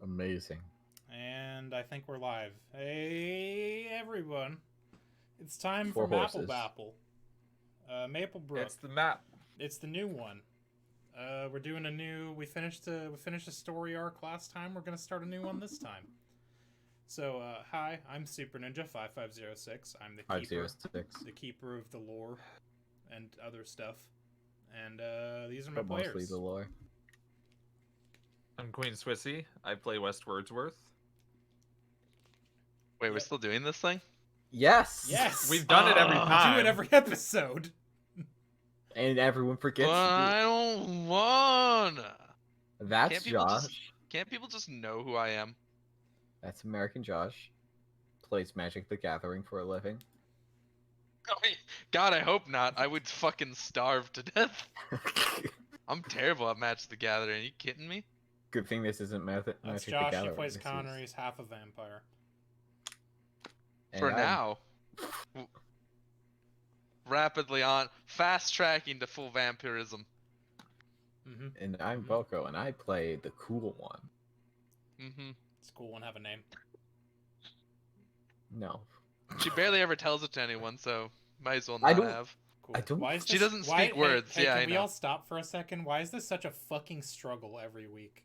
Amazing. And I think we're live. Hey, everyone. It's time for Four Maple horses. Bapple. Maplebrook. It's the map. It's the new one. We're doing a new... We finished a story arc last time. We're going to start a new one this time. So, hi, I'm Super Ninja 5506. I'm the keeper. 506. The keeper of the lore and other stuff. And these are my But mostly players. the lore. I'm Queen Swissy. I play West Wordsworth. Wait, we're still doing this thing? Yes! Yes! We've done it every We time. do it every episode. And everyone forgets I don't wanna. That's Can't people Josh. Can't people just know who I am? That's American Josh. Plays Magic the Gathering for a living. God, I hope not. I would fucking starve to death. I'm terrible at Magic the Gathering. Are you kidding me? Good thing this isn't Magic That's the Josh. Gathering. He plays this Connor. is- He's half a vampire. and For I'm- now. Rapidly on. Fast tracking to full vampirism. Mm-hmm. And I'm Boko, and I play the cool one. Mm-hmm. It's cool one have a name. No. She barely ever tells it to anyone, so might as well I not don't- have. Cool. I don't- Why is She this, doesn't speak words, Hey, yeah, can I we know. all stop for a second? Why is this such a fucking struggle every week?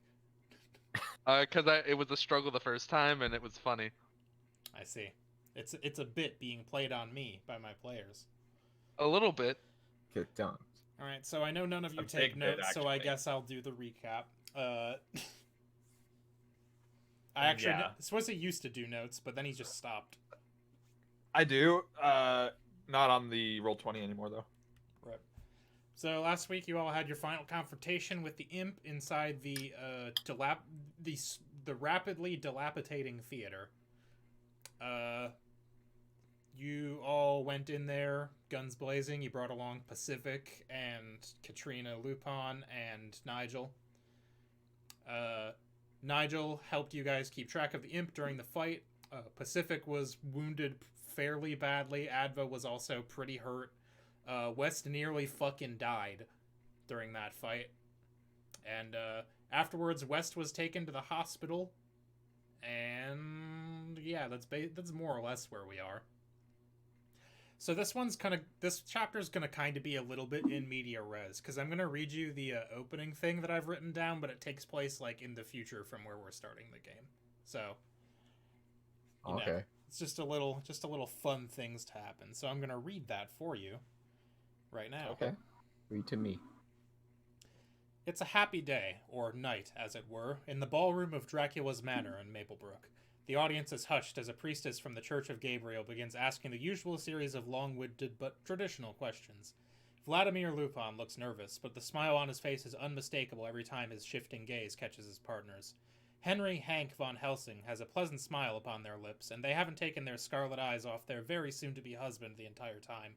Cause it was a struggle the first time and it was funny. I see. It's a bit being played on me by my players. A little bit. Get done. All right, so I know none of you A take big bit, notes, so I actually. guess I'll do the recap. I actually Yeah. Swissy used to do notes, but then he just stopped. I do. Not on the Roll20 anymore though. Right. So last week you all had your final confrontation with the imp inside the rapidly dilapidating theater. You all went in there, guns blazing. You brought along Pacific and Katrina Lupin and Nigel. Nigel helped you guys keep track of the imp during the fight. Pacific was wounded fairly badly. Adva was also pretty hurt. West nearly fucking died during that fight. And afterwards, West was taken to the hospital. And yeah, that's more or less where we are. So this chapter's gonna kind of be a little bit in media res, because I'm gonna read you the opening thing that I've written down, but it takes place like in the future from where we're starting the game. So you know, Okay. it's just a little fun things to happen. So I'm gonna read that for you right now. Okay. Read to me. It's a happy day, or night, as it were, in the ballroom of Dracula's manor in Maplebrooke. The audience is hushed as a priestess from the Church of Gabriel begins asking the usual series of long-winded but traditional questions. Vladimir Lupin looks nervous, but the smile on his face is unmistakable every time his shifting gaze catches his partner's. Henry Hank von Helsing has a pleasant smile upon their lips, and they haven't taken their scarlet eyes off their very soon-to-be husband the entire time.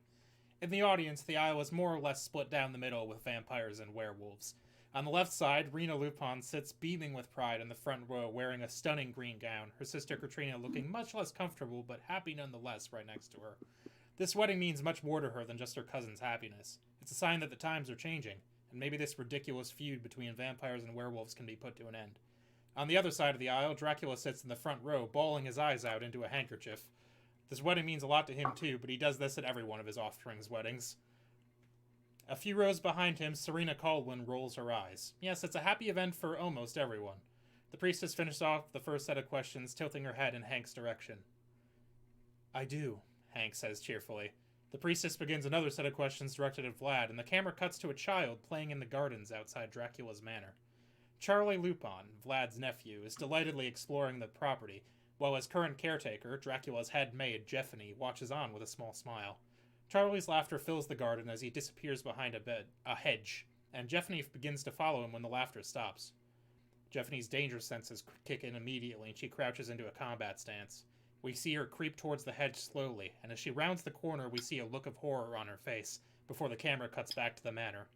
In the audience, the aisle is more or less split down the middle with vampires and werewolves. On the left side, Rena Lupin sits beaming with pride in the front row wearing a stunning green gown, her sister Katrina looking much less comfortable but happy nonetheless right next to her. This wedding means much more to her than just her cousin's happiness. It's a sign that the times are changing, and maybe this ridiculous feud between vampires and werewolves can be put to an end. On the other side of the aisle, Dracula sits in the front row, bawling his eyes out into a handkerchief. This wedding means a lot to him too, but he does this at every one of his offspring's weddings. A few rows behind him, Serena Caldwin rolls her eyes. Yes, it's a happy event for almost everyone. The priestess finished off the first set of questions, tilting her head in Hank's direction. I do, Hank says cheerfully. The priestess begins another set of questions directed at Vlad, and the camera cuts to a child playing in the gardens outside Dracula's manor. Charlie Lupin, Vlad's nephew, is delightedly exploring the property, while his current caretaker, Dracula's head maid, Jeffany, watches on with a small smile. Charlie's laughter fills the garden as he disappears behind a hedge, and Jeffany begins to follow him when the laughter stops. Jeffany's danger senses kick in immediately, and she crouches into a combat stance. We see her creep towards the hedge slowly, and as she rounds the corner, we see a look of horror on her face, before the camera cuts back to the manor.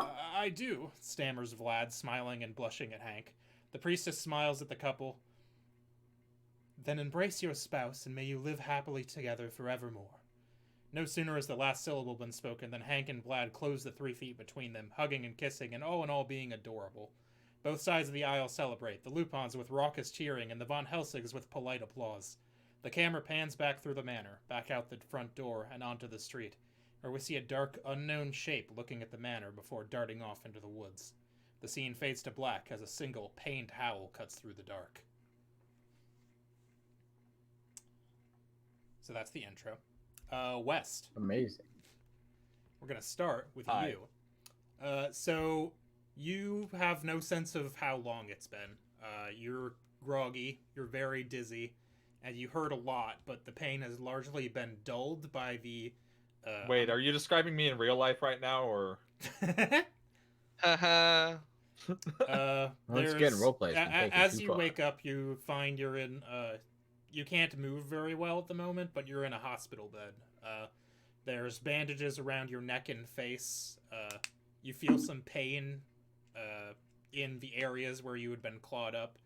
I do, stammers Vlad, smiling and blushing at Hank. The priestess smiles at the couple. Then embrace your spouse, and may you live happily together forevermore. No sooner has the last syllable been spoken than Hank and Vlad close the 3 feet between them, hugging and kissing, and all in all being adorable. Both sides of the aisle celebrate, the Lupins with raucous cheering and the Von Helsigs with polite applause. The camera pans back through the manor, back out the front door and onto the street, where we see a dark, unknown shape looking at the manor before darting off into the woods. The scene fades to black as a single, pained howl cuts through the dark. So that's the intro. West. Amazing. We're going to start with Hi. you. So you have no sense of how long it's been. You're groggy, you're very dizzy, and you hurt a lot, but the pain has largely been dulled by the... Wait, are you describing me in real life right now, or? Haha. Once again, roleplay. As you wake up, you find you're in... you can't move very well at the moment, but you're in a hospital bed. There's bandages around your neck and face. You feel some pain in the areas where you had been clawed up.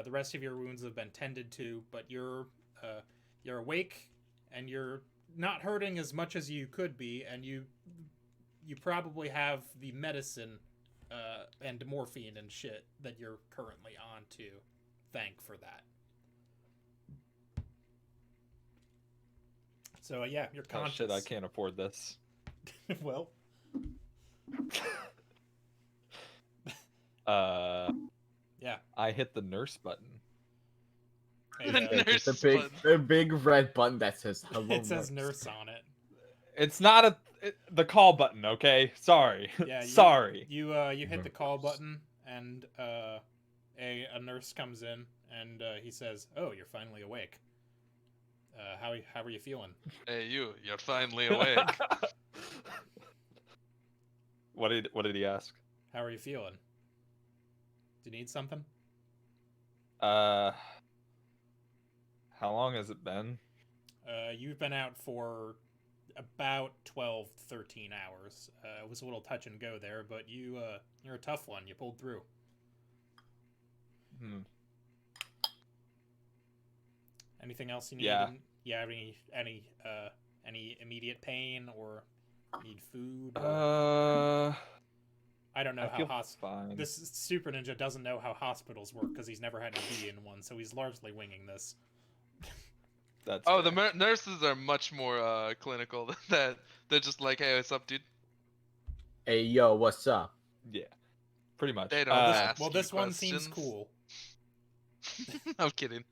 The rest of your wounds have been tended to, but you're awake and you're not hurting as much as you could be, and you probably have the medicine and morphine and shit that you're currently on to thank for that. So yeah, you're Oh conscious. shit! I can't afford this. Well, yeah. I hit the nurse button. Hey, Nurse It's a big red button that says hello. it says nurse on it. It's not the call button, okay? Sorry. Yeah, you, Sorry. You hit the call button, and a nurse comes in, and he says, "Oh, you're finally awake. How are you feeling?" Hey, you're finally awake. What did he ask? How are you feeling? Do you need something? How long has it been? You've been out for about 12, 13 hours. It was a little touch and go there, but you're a tough one. You pulled through. Anything else you need? Yeah. You have any immediate pain or need food? I don't know I feel how fine. This Super Ninja doesn't know how hospitals work because he's never had to be in one, so he's largely winging this. That's Oh, fair. the nurses are much more clinical than that. They're just like, hey, what's up, dude? Hey, yo, what's up? Yeah, pretty much. They don't ask Well, you this one seems questions. cool. I'm kidding.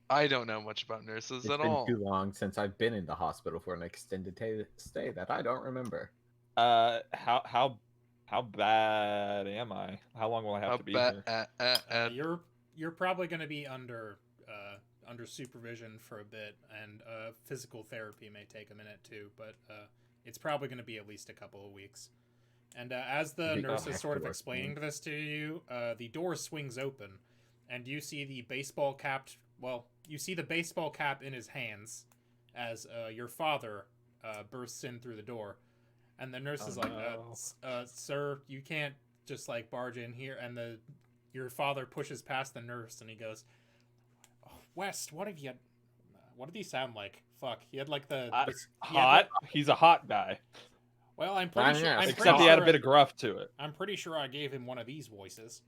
I don't know much about nurses It's at been all. too long since I've been in the hospital for an extended stay that I don't remember. How bad am I? How long will I have to be here? You're probably going to be under supervision for a bit, and physical therapy may take a minute too, but it's probably going to be at least a couple of weeks. And as the nurse is sort of explaining this to you, the door swings open, and you see the baseball cap in his hands as your father bursts in through the door. And the nurse is like, sir, you can't just like barge in here. And your father pushes past the nurse and he goes, oh, West, what did he sound like? Fuck, he had like hot. He's a hot guy. Well, I'm pretty sure. Except he had a bit of gruff to it. I'm pretty sure I gave him one of these voices.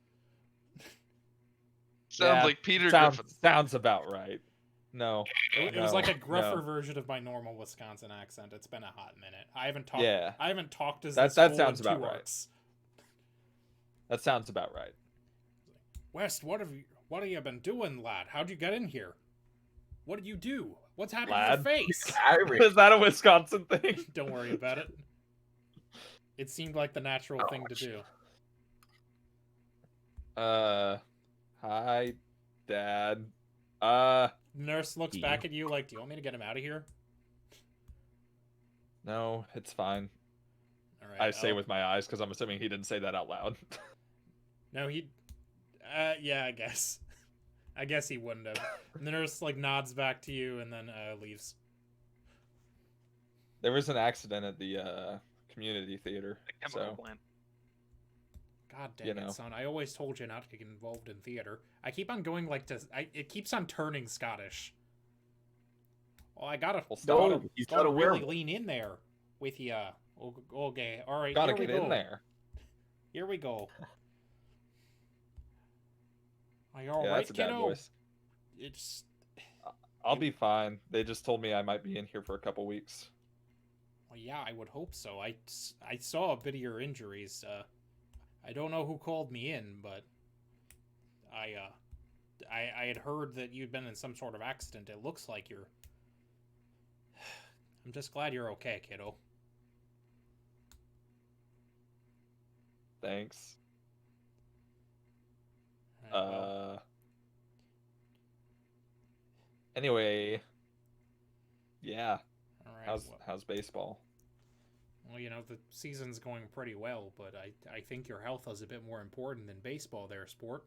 Sounds like Peter Griffin. Sounds about right. No. It was like a gruffer version of my normal Wisconsin accent. It's been a hot minute. I haven't talked as that sounds about right. Arcs. That sounds about right. West, what have you been doing, lad? How'd you get in here? What did you do? What's happened Lad? to your face? Is that a Wisconsin thing? Don't worry about it. It seemed like the natural thing to do. Hi, Dad. Nurse looks back at you like, do you want me to get him out of here? No, it's fine. All right, I say with my eyes because I'm assuming he didn't say that out loud. No, he... yeah, I guess. I guess he wouldn't have. And the nurse, like, nods back to you and then leaves. There was an accident at the community theater. So. God dang it, son. I always told you not to get involved in theater. I keep on going, like, it keeps on turning Scottish. Well, I gotta really lean in there with you. Okay, alright, gotta get in there. Here we go. Are you all Yeah, right, that's a dad kiddo? voice. It's I'll be fine. They just told me I might be in here for a couple weeks. well, yeah, I would hope so. I saw a bit of your injuries. I don't know who called me in, but I had heard that you'd been in some sort of accident. It looks like you're. I'm just glad you're okay, kiddo. Thanks. Right, well, Anyway, yeah. all right. How's baseball? Well, you know, the season's going pretty well, but I think your health is a bit more important than baseball there, sport.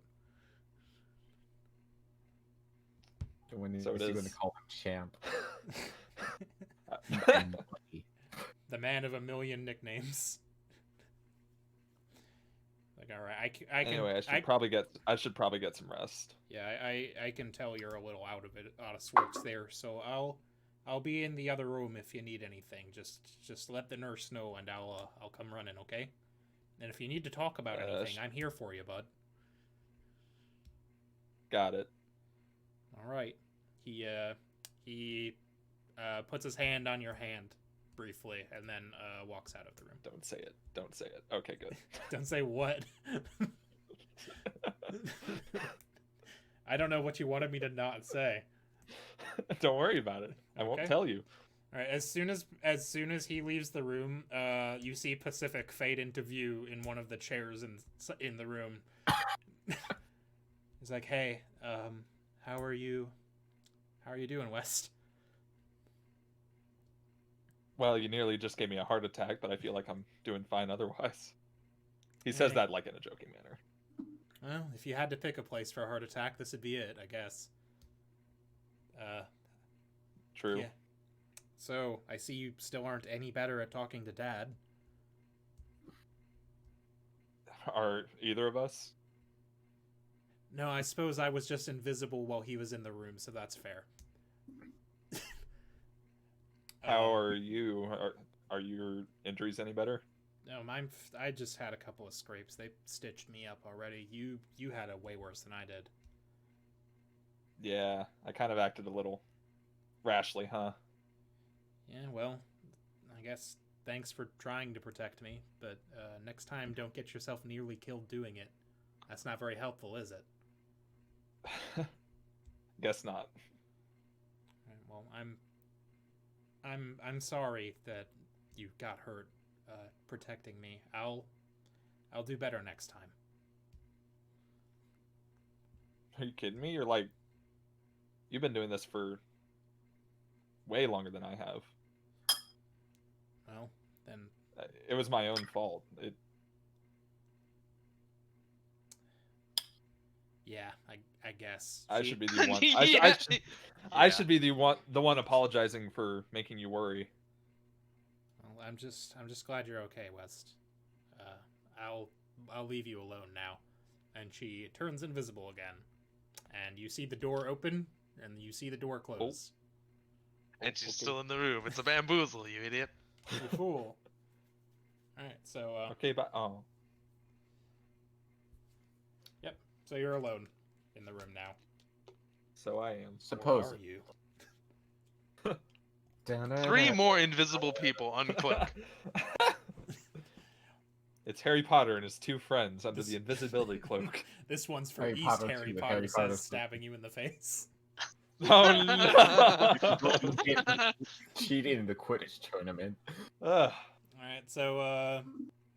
When is So it he going to is. call him champ? The man of a million nicknames. Like, all right, I can. Anyway, I should probably get some rest. Yeah, I can tell you're a little out of sorts there. So I'll be in the other room if you need anything. Just let the nurse know, and I'll come running, okay? And if you need to talk about anything, I'm here for you, bud. Got it. All right. He puts his hand on your hand briefly, and then walks out of the room. Don't say it. Don't say it. Okay, good. Don't say what. I don't know what you wanted me to not say. Don't worry about it. I won't tell you. All right. As soon as he leaves the room, you see Pacific fade into view in one of the chairs in the room. He's like, "Hey, how are you? How are you doing, West?" Well, you nearly just gave me a heart attack, but I feel like I'm doing fine otherwise. He says that like in a joking manner. Well, if you had to pick a place for a heart attack, this would be it, I guess. True. Yeah. So, I see you still aren't any better at talking to Dad. Are either of us? No, I suppose I was just invisible while he was in the room, so that's fair. How are you? Are your injuries any better? No, I just had a couple of scrapes. They stitched me up already. You had it way worse than I did. Yeah, I kind of acted a little rashly, huh? Yeah, well, I guess thanks for trying to protect me, but next time don't get yourself nearly killed doing it. That's not very helpful, is it? Guess not. Right, well, I'm sorry that you got hurt protecting me. I'll do better next time. Are you kidding me? You've been doing this for way longer than I have. Well, then it was my own fault. Yeah, I guess. I should be the one. Yeah. I should be the one apologizing for making you worry. Well, I'm just glad you're okay, West. I'll leave you alone now. And she turns invisible again. And you see the door open, and you see the door close. And she's still in the room. It's a bamboozle, you idiot. You fool. Alright, so Okay, but oh. Yep. So you're alone in the room now. So I am. Suppose. Or are you? 3 more invisible people uncloak. It's Harry Potter and his 2 friends under the invisibility cloak. This one's for Harry East Potter Harry 2, Potter Harry says, Potter. stabbing you in the face. Oh no! Cheating in the Quidditch tournament. Ugh. Alright, so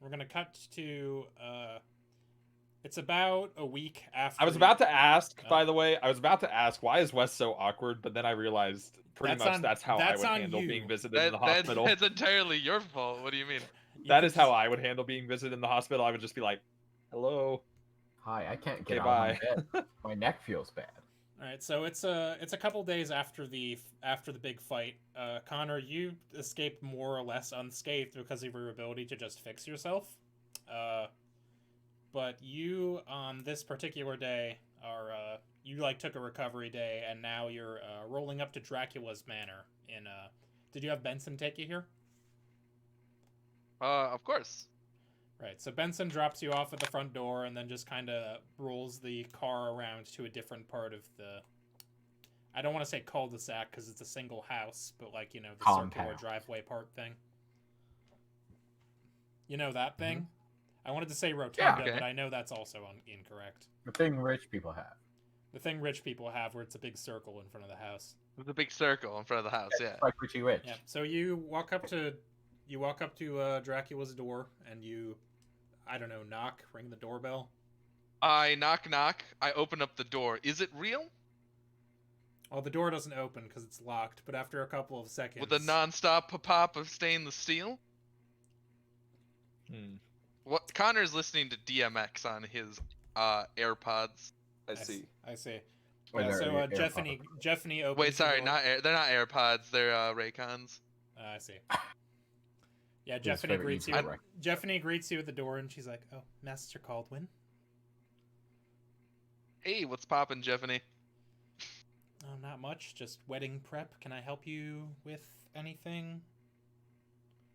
we're gonna cut to it's about a week after I was about to ask, by the way, why is Wes so awkward? But then I realized that's how I would handle being visited in the hospital. That's entirely your fault. What do you mean? That is how I would handle being visited in the hospital. I would just be like, "Hello." Hi, I can't get Okay, out of bye. my bed. My neck feels bad. All right, so it's a couple days after the big fight. Connor, you escaped more or less unscathed because of your ability to just fix yourself. But you on this particular day are you took a recovery day, and now you're rolling up to Dracula's manor in Did you have Benson take you here? Of course. Right, so Benson drops you off at the front door and then just kind of rolls the car around to a different part of the... I don't want to say cul-de-sac because it's a single house, but like, you know, the circular driveway part thing. You know that thing? Mm-hmm. I wanted to say rotunda, but I know that's also incorrect. The thing rich people have. The thing rich people have where it's a big circle in front of the house. The big circle in front of the house, yeah. Like Richie Rich. Yeah, so you walk up to Dracula's door and you... I don't know, knock, ring the doorbell. I knock. I open up the door. Is it real? Well, the door doesn't open because it's locked, but after a couple of seconds... With a non-stop pop of stainless steel? What? Connor's listening to DMX on his AirPods. I see. Yeah, so Jeffany opens Wait, sorry, the door. they're not AirPods, they're Raycons. I see. Yeah, Jeffany greets you. Jeffany greets you at the door, and she's like, "Oh, Master Caldwin." Hey, what's poppin', Jeffany? Oh, not much. Just wedding prep. Can I help you with anything?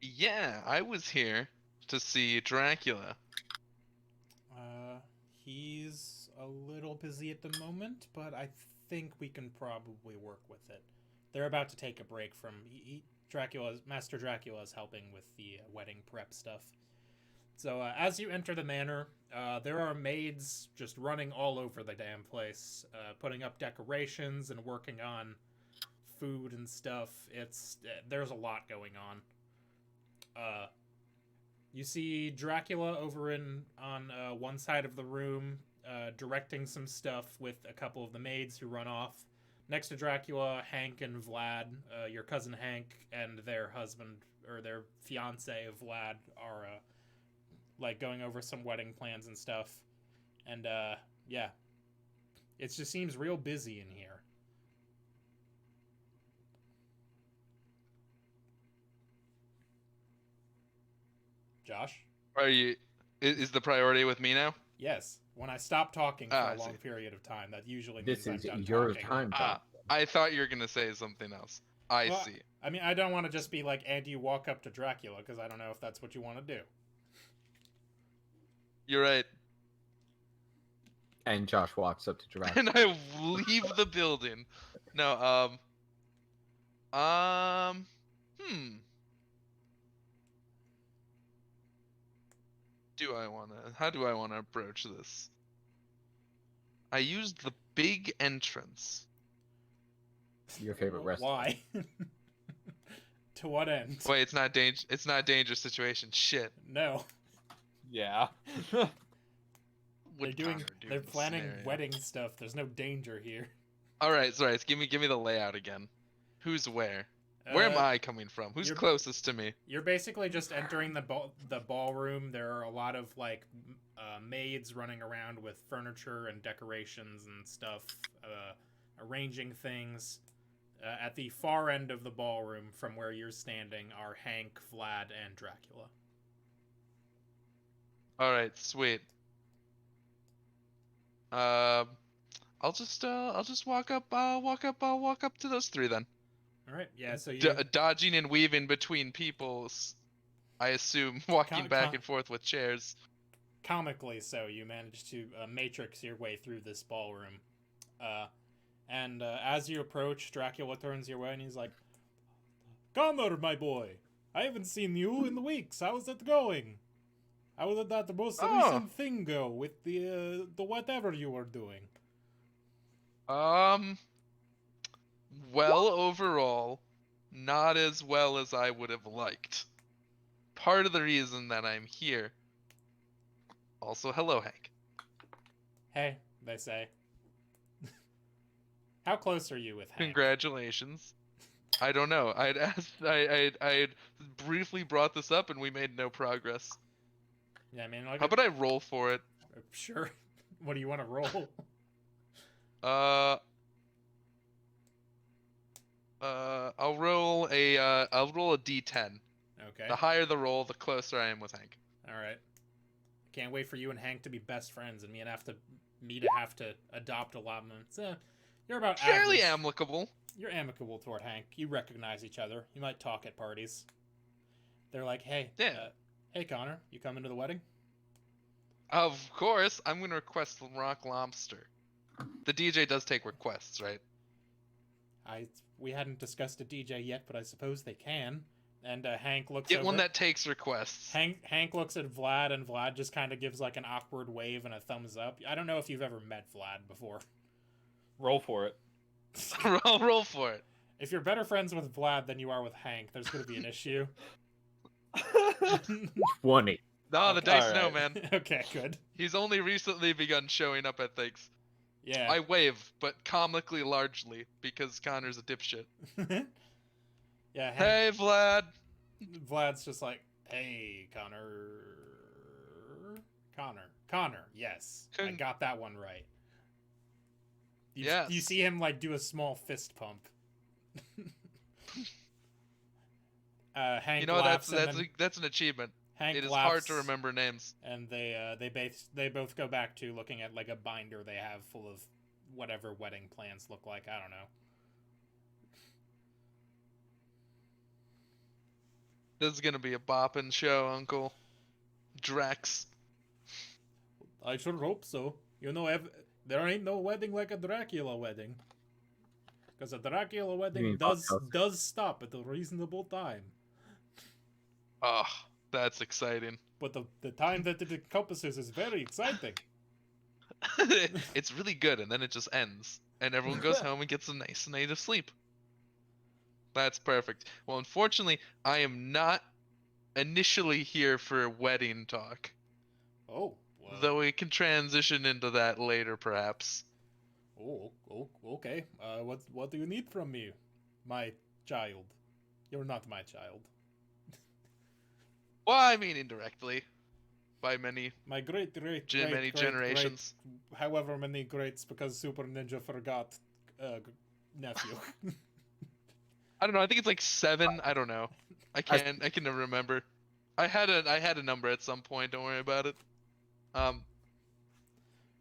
Yeah, I was here to see Dracula. He's a little busy at the moment, but I think we can probably work with it. They're about to take a break from... Master Dracula is helping with the wedding prep stuff. So as you enter the manor, there are maids just running all over the damn place, putting up decorations and working on food and stuff. There's a lot going on. You see Dracula over on one side of the room, directing some stuff with a couple of the maids who run off. Next to Dracula, Hank and Vlad, your cousin Hank and their husband, or their fiance Vlad, are, like, going over some wedding plans and stuff. And, yeah. It just seems real busy in here. Josh? Is the priority with me now? Yes. When I stop talking for a long period of time, that usually means I'm done your talking. time. I thought you were going to say something else. I see. I mean, I don't want to just be like, and you walk up to Dracula, because I don't know if that's what you want to do. You're right. And Josh walks up to Dracula. And I leave the building. No, How do I want to approach this? I used the big entrance. Your favorite restaurant. Why? To what end? Wait, it's not a dangerous situation. Shit. No. Yeah. They're planning wedding stuff. There's no danger here. All right, sorry. Give me the layout again. Who's where? Where am I coming from? Who's closest to me? You're basically just entering the ballroom. There are a lot of like maids running around with furniture and decorations and stuff, arranging things. At the far end of the ballroom, from where you're standing, are Hank, Vlad, and Dracula. All right, sweet. I'll just walk up to those three then. All right, yeah. So you dodging and weaving between people, I assume, walking back and forth with chairs. Comically, so you manage to matrix your way through this ballroom, and as you approach, Dracula turns your way and he's like, "Connor, my boy, I haven't seen you in the weeks. How's it going? How did that most recent thing go with the whatever you were doing?" Well, overall, not as well as I would have liked. Part of the reason that I'm here. Also, hello, Hank. Hey, they say. How close are you with Hank? Congratulations. I don't know. I briefly brought this up and we made no progress. Yeah, I mean, like, how about I roll for it? Sure. What do you want to roll? I'll roll a D10. Okay. The higher the roll, the closer I am with Hank. All right. Can't wait for you and Hank to be best friends, and me to have to adopt allotments. You're about fairly average. amicable. You're amicable toward Hank. You recognize each other. You might talk at parties. They're like, "Hey, yeah. Hey Connor, you coming to the wedding?" Of course, I'm gonna request Rock Lobster. The DJ does take requests, right? We hadn't discussed a DJ yet, but I suppose they can. And Hank looks Get over. one that takes requests. Hank looks at Vlad, and Vlad just kind of gives like an awkward wave and a thumbs up. I don't know if you've ever met Vlad before. Roll for it. roll for it. If you're better friends with Vlad than you are with Hank, there's going to be an issue. 20. No, the dice know, man. Okay, good. He's only recently begun showing up at things. Yeah. I wave, but comically largely, because Connor's a dipshit. Yeah. Hank, hey, Vlad. Vlad's just like, hey, Connor. Yes, I got that one right. Yes. You see him like do a small fist pump. Hank you know laughs, that's an achievement. Hank it is laughs, hard to remember names. And they both go back to looking at like a binder they have full of whatever wedding plans look like. I don't know. This is gonna be a boppin' show, Uncle Drax. I sure hope so. You know, there ain't no wedding like a Dracula wedding. Because a Dracula wedding does stop at a reasonable time. Oh, that's exciting. But the time that it encompasses is very exciting. It's really good, and then it just ends. And everyone goes home and gets a nice night of sleep. That's perfect. Well, unfortunately, I am not initially here for wedding talk. Oh. Well. Though we can transition into that later, perhaps. Oh, okay. What do you need from me, my child? You're not my child. Well, I mean indirectly, by many. My great generations. However many greats, because Super Ninja forgot nephew. I don't know. I think it's like 7. I don't know. I can never remember. I had a number at some point. Don't worry about it.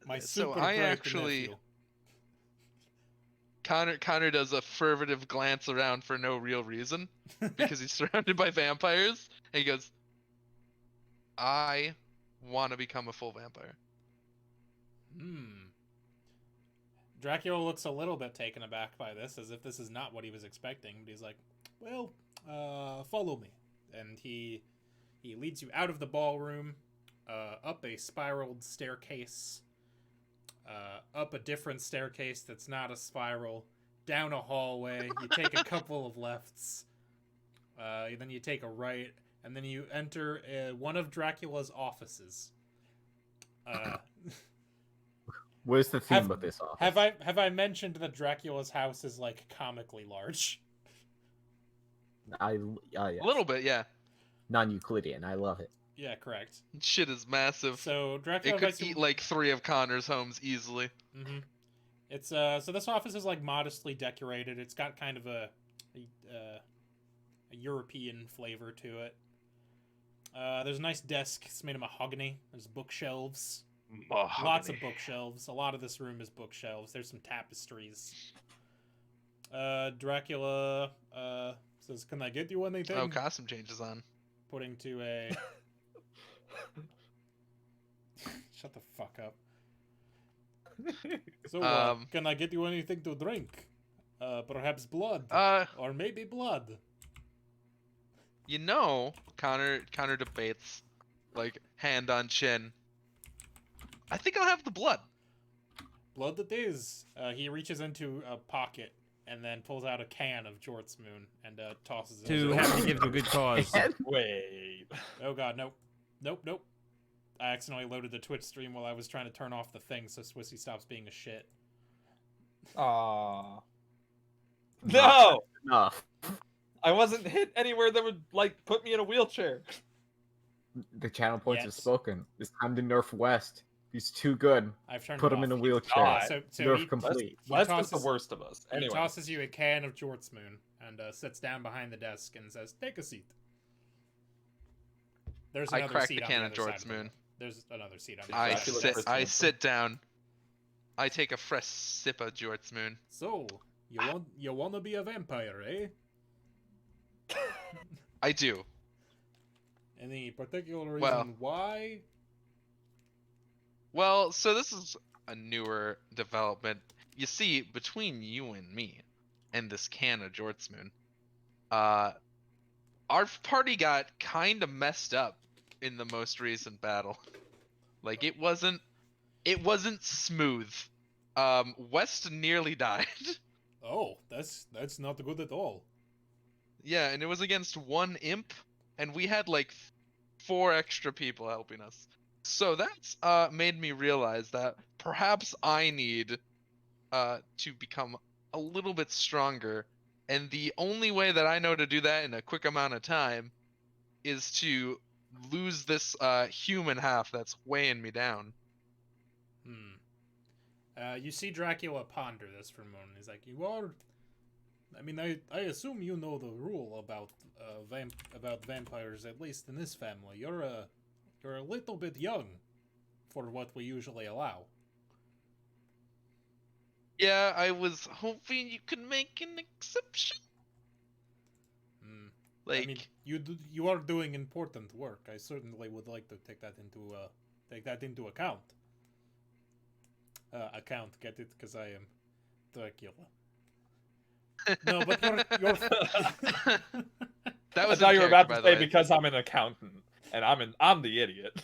My super I actually. Nephew. Connor does a furtive glance around for no real reason because he's surrounded by vampires, and he goes, "I want to become a full vampire." Dracula looks a little bit taken aback by this, as if this is not what he was expecting. But he's like, "Well, follow me," and he leads you out of the ballroom, up a spiraled staircase. Up a different staircase that's not a spiral, down a hallway. You take a couple of lefts, then you take a right, and then you enter one of Dracula's offices. What is the theme of this office? Have I mentioned that Dracula's house is like comically large? Yes. A little bit, yeah. Non-Euclidean. I love it. Yeah, correct. Shit is massive. So Dracula could eat like 3 of Connor's homes easily. Mm-hmm. It's so this office is like modestly decorated. It's got kind of a European flavor to it. There's a nice desk. It's made of mahogany. There's bookshelves. Mahogany. Lots of bookshelves. A lot of this room is bookshelves. There's some tapestries. Dracula says, "Can I get you anything?" Oh, costume changes on. Putting to a... Shut the fuck up. So, can I get you anything to drink? Perhaps blood. Or maybe blood. You know, Connor debates, like, hand on chin. I think I'll have the blood. Blood it is. He reaches into a pocket and then pulls out a can of Jort's Moon and tosses it. To have to give to a good cause. Wait. Oh god, nope. I accidentally loaded the Twitch stream while I was trying to turn off the thing so Swissy stops being a shit. No! Enough. I wasn't hit anywhere that would, like, put me in a wheelchair. The channel points have Yes. spoken. It's time to nerf West. He's too good. I've turned Put it him off. in a wheelchair. God. So Nerf he, complete. West is tosses- the worst of us. he Anyway. tosses you a can of Jort's Moon and sits down behind the desk and says, "Take a seat." There's I another cracked seat the on can the of other side Jort's of the room. Moon. There's another seat on the I other side. Dracula sit down. I take a fresh sip of Jort's Moon. So, you want to be a vampire, eh? I do. Any particular reason Well. why? Well, so this is a newer development. You see, between you and me and this can of Jortsmoon, our party got kind of messed up in the most recent battle. Like it wasn't smooth. West nearly died. Oh, that's not good at all. Yeah, and it was against one imp, and we had like 4 extra people helping us. So that's made me realize that perhaps I need to become a little bit stronger, and the only way that I know to do that in a quick amount of time is to lose this human half that's weighing me down. You see Dracula ponder this for a moment. He's like, "You are. I mean, I assume you know the rule about about vampires, at least in this family. You're a little bit young for what we usually allow." Yeah, I was hoping you could make an exception. I mean, you are doing important work. I certainly would like to take that into account. Get it? Because I am Dracula. No, but you're That was I thought you were about to say because I'm an accountant and I'm the idiot.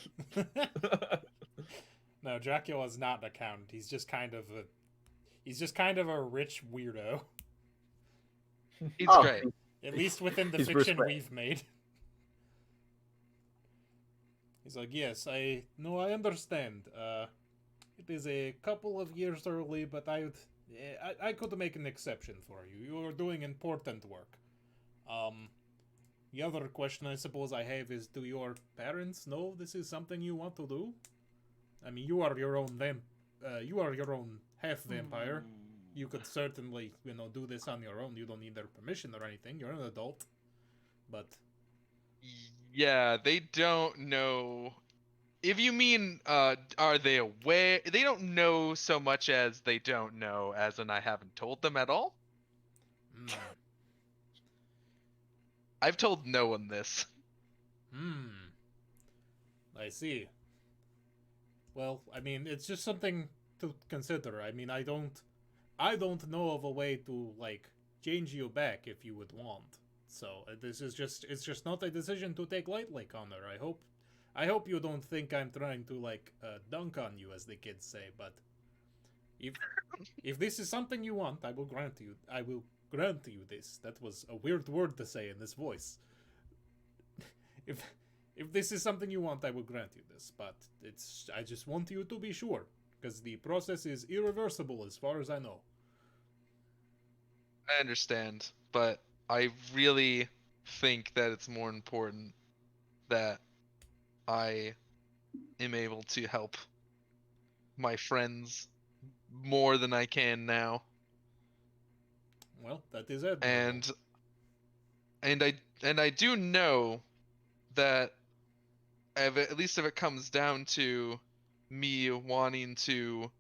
No, Dracula's not an accountant. He's just kind of a rich weirdo. He's great. At least within the fiction we've made. He's like, yes, I understand. It is a couple of years early, but I could make an exception for you. You are doing important work. The other question I suppose I have is, do your parents know this is something you want to do? I mean, you are your own half vampire. You could certainly, do this on your own. You don't need their permission or anything. You're an adult. But yeah, they don't know. If you mean, are they aware? They don't know so much as they don't know, as in I haven't told them at all. I've told no one this. I see. Well, I mean, it's just something to consider. I mean, I don't know of a way to, like, change you back if you would want. So, it's just not a decision to take lightly, Connor. I hope you don't think I'm trying to, like, dunk on you, as the kids say, but if this is something you want, I will grant you this. That was a weird word to say in this voice. If this is something you want, I will grant you this, but I just want you to be sure, because the process is irreversible as far as I know. I understand, but I really think that it's more important that I am able to help my friends more than I can now. Well, that is it. And I do know that at least if it comes down to me wanting to,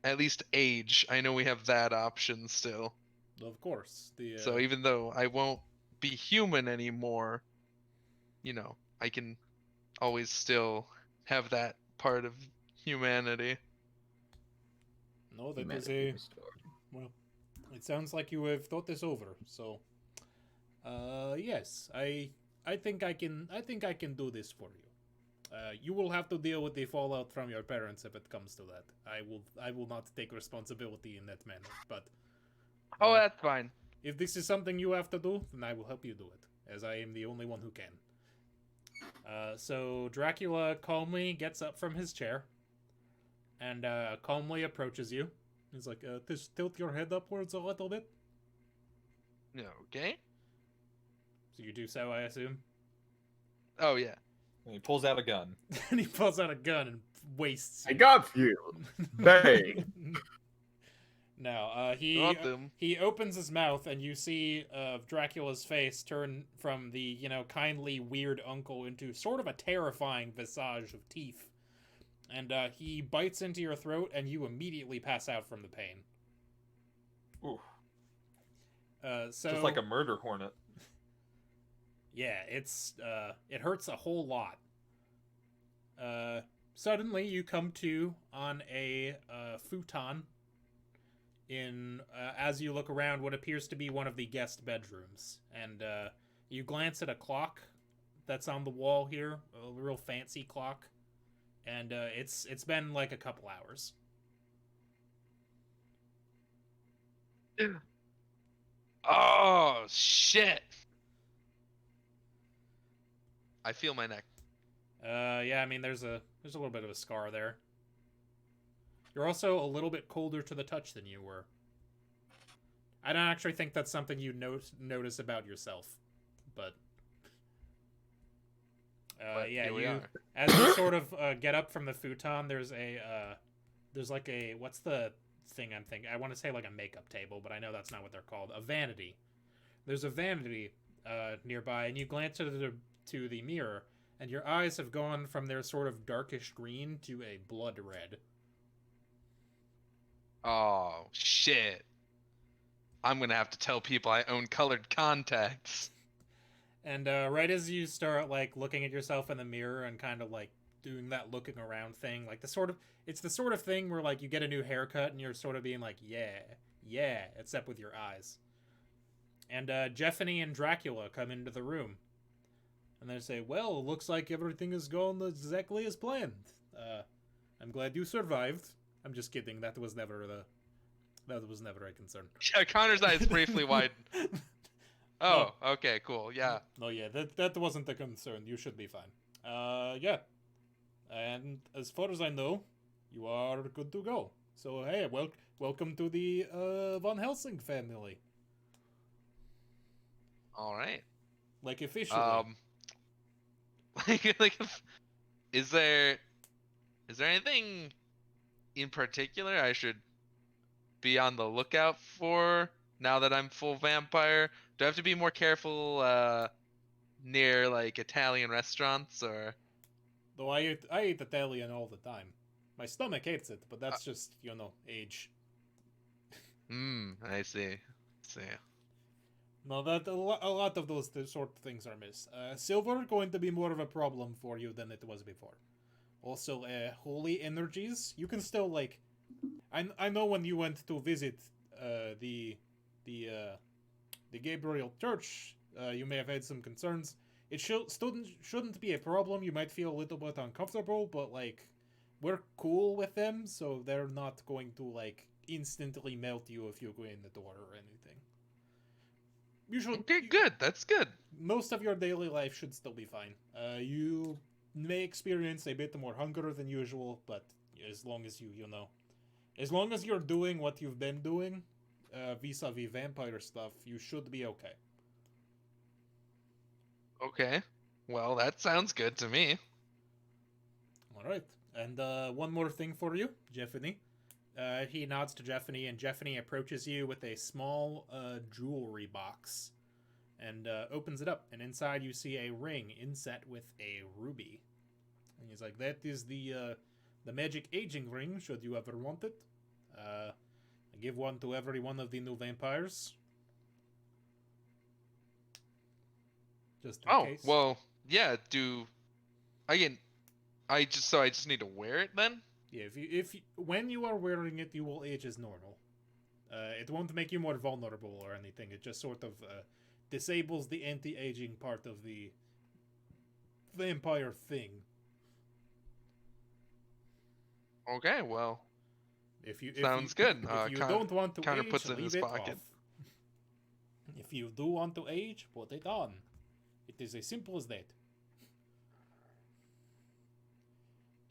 at least age, I know we have that option still. Of course. So even though I won't be human anymore, I can always still have that part of humanity. No, that is well, it sounds like you have thought this over. So, yes, I think I can do this for you. You will have to deal with the fallout from your parents if it comes to that. I will not take responsibility in that manner. But that's fine. If this is something you have to do, then I will help you do it, as I am the only one who can. So Dracula calmly gets up from his chair and calmly approaches you. He's like, just tilt your head upwards a little bit. Okay. So you do so, I assume? Oh, yeah. And he pulls out a gun. And he pulls out a gun and wastes you. I got you. Bang. No, he opens his mouth and you see Dracula's face turn from the, kindly weird uncle into sort of a terrifying visage of teeth. And he bites into your throat and you immediately pass out from the pain. Ooh. So just like a murder hornet. Yeah, it hurts a whole lot. suddenly you come to on a futon in as you look around what appears to be one of the guest bedrooms, and you glance at a clock that's on the wall here, a real fancy clock, and it's been like a couple hours. Oh shit! I feel my neck. Yeah, I mean there's a little bit of a scar there. You're also a little bit colder to the touch than you were. I don't actually think that's something you notice about yourself, but yeah, you as you sort of get up from the futon, there's like a, what's the thing I'm thinking? I want to say like a makeup table, but I know that's not what they're called. A vanity. There's a vanity nearby, and you glance to the mirror, and your eyes have gone from their sort of darkish green to a blood red. Oh shit! I'm gonna have to tell people I own colored contacts. And right as you start like looking at yourself in the mirror and kind of like doing that looking around thing, like it's the sort of thing where like you get a new haircut and you're sort of being like, yeah, except with your eyes. And Jeffany and Dracula come into the room, and they say, "Well, looks like everything is going exactly as planned. I'm glad you survived." I'm just kidding. That was never a concern. Yeah, Connor's eyes briefly widened. Oh, no. Okay, cool. Yeah. No, yeah, that wasn't the concern. You should be fine. Yeah. And as far as I know, you are good to go. So hey, welcome to the Van Helsing family. All right. Like officially. Like, is there anything in particular I should be on the lookout for now that I'm full vampire? Do I have to be more careful near like Italian restaurants or? Though I eat Italian all the time. My stomach hates it, but that's just, age. I see. No, that a lot of those sort of things are missed. Silver going to be more of a problem for you than it was before. Also, holy energies. You can still like, I know when you went to visit the Gabriel Church, you may have had some concerns. It shouldn't be a problem. You might feel a little bit uncomfortable, but like, we're cool with them, so they're not going to like instantly melt you if you go in the door or anything. Okay, good. That's good. Most of your daily life should still be fine. You may experience a bit more hunger than usual, but as long as as long as you're doing what you've been doing, vis-a-vis vampire stuff, you should be okay. Okay. Well, that sounds good to me. All right. And one more thing for you, Jeffany. He nods to Jeffany, and Jeffany approaches you with a small jewelry box and opens it up. And inside you see a ring inset with a ruby. And he's like, "That is the magic aging ring, should you ever want it. I give one to every one of the new vampires. Just in case." Well, yeah, I just need to wear it then? Yeah, when you are wearing it, you will age as normal. It won't make you more vulnerable or anything. It just sort of disables the anti-aging part of the vampire thing. Okay, well, sounds good. If you don't want to Connor age, puts it in leave his it pocket. off. If you do want to age, put it on. It is as simple as that.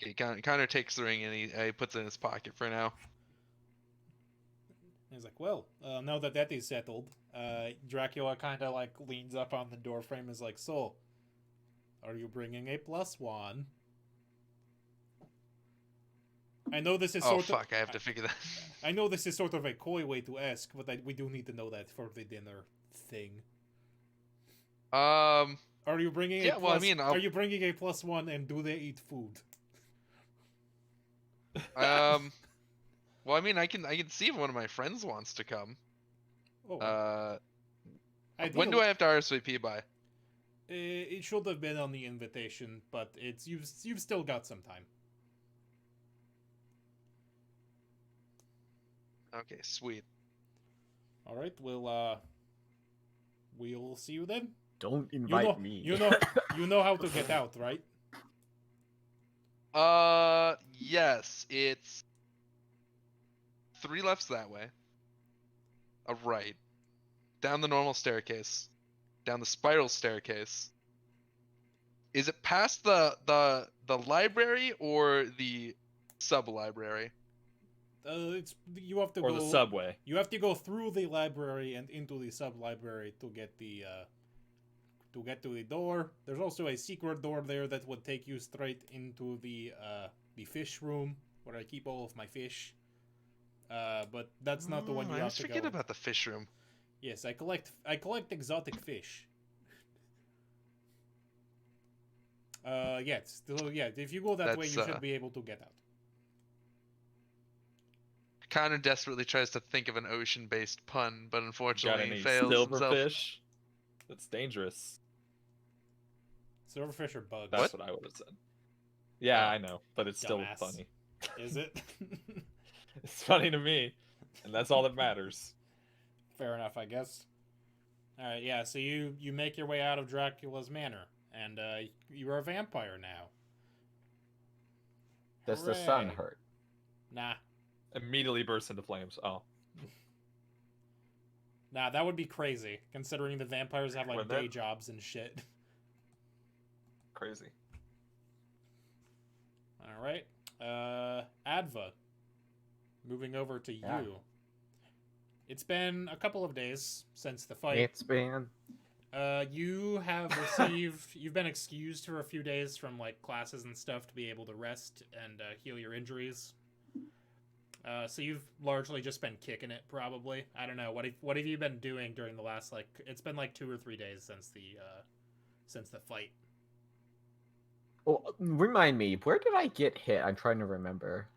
Okay, Connor takes the ring and he puts it in his pocket for now. He's like, "Well, now that is settled," Dracula kind of like leans up on the doorframe and is like, "So, are you bringing a +1? I know this is I have to figure that. I know this is sort of a coy way to ask, but we do need to know that for the dinner thing. Are you bringing are you bringing a +1, and do they eat food? Well, I mean, I can see if one of my friends wants to come. Oh. When do I have to RSVP by? It should have been on the invitation, but you've still got some time. Okay, sweet. All right, we'll see you then. Don't invite me. You know how to get out, right? Yes, it's 3 lefts that way, a right, down the normal staircase, down the spiral staircase. Is it past the library or the sub-library? You have to or go the subway. You have to go through the library and into the sub-library to get to the door. There's also a secret door there that would take you straight into the fish room where I keep all of my fish. But that's not the one you I have always to forget go. about the fish room. Yes, I collect exotic fish. Yes. So yeah, if you go that way, you should be able to get out. Connor desperately tries to think of an ocean-based pun, but unfortunately Got any fails himself. silverfish? That's dangerous. Silverfish are bugs. That's what I would have said. Yeah, I know, but it's still funny. Is it? It's funny to me, and that's all that matters. Fair enough, I guess. All right, yeah. So you make your way out of Dracula's manor, and you're a vampire now. Does the sun hurt? Nah. Immediately bursts into flames. Oh. Nah, that would be crazy, considering the vampires have like day jobs and shit. Crazy. All right. Adva. Moving over to you. It's been a couple of days since the fight. It's been. You have received. You've been excused for a few days from like classes and stuff to be able to rest and heal your injuries. So you've largely just been kicking it, probably. I don't know. What have you been doing during the last like? It's been like 2 or 3 days since the fight. Well, remind me, where did I get hit? I'm trying to remember.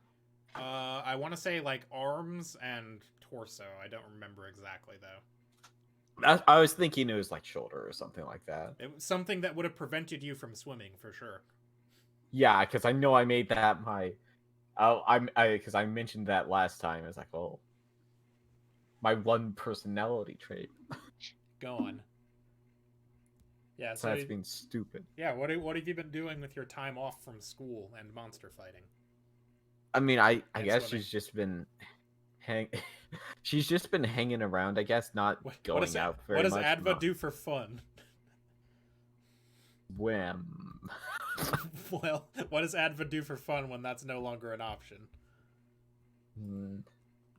I want to say like arms and torso. I don't remember exactly though. I was thinking it was like shoulder or something like that. It was something that would have prevented you from swimming for sure. Yeah, because I know I made that my. Because I mentioned that last time. I was like, oh, my one personality trait. Go on. Yeah, so that's being stupid. Yeah, what have you been doing with your time off from school and monster fighting? I mean, I guess she's just been she's just been hanging around. I guess not going out very much. What does Adva do for fun? Whim. Well, what does Adva do for fun when that's no longer an option?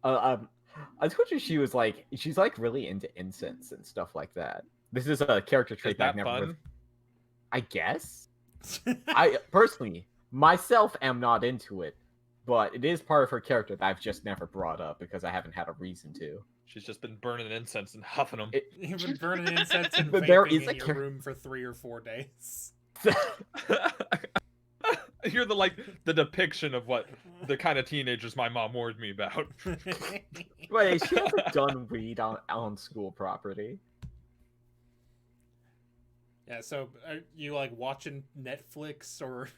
I told you she's like really into incense and stuff like that. This is a character trait that I've never. Fun? I guess. I personally myself am not into it, but it is part of her character that I've just never brought up because I haven't had a reason to. She's just been burning incense and huffing them. You've been burning incense and vaping in your room for 3 or 4 days. You're the depiction of what the kind of teenagers my mom warned me about. Wait, she hasn't done weed on school property. Yeah, so are you like watching Netflix or?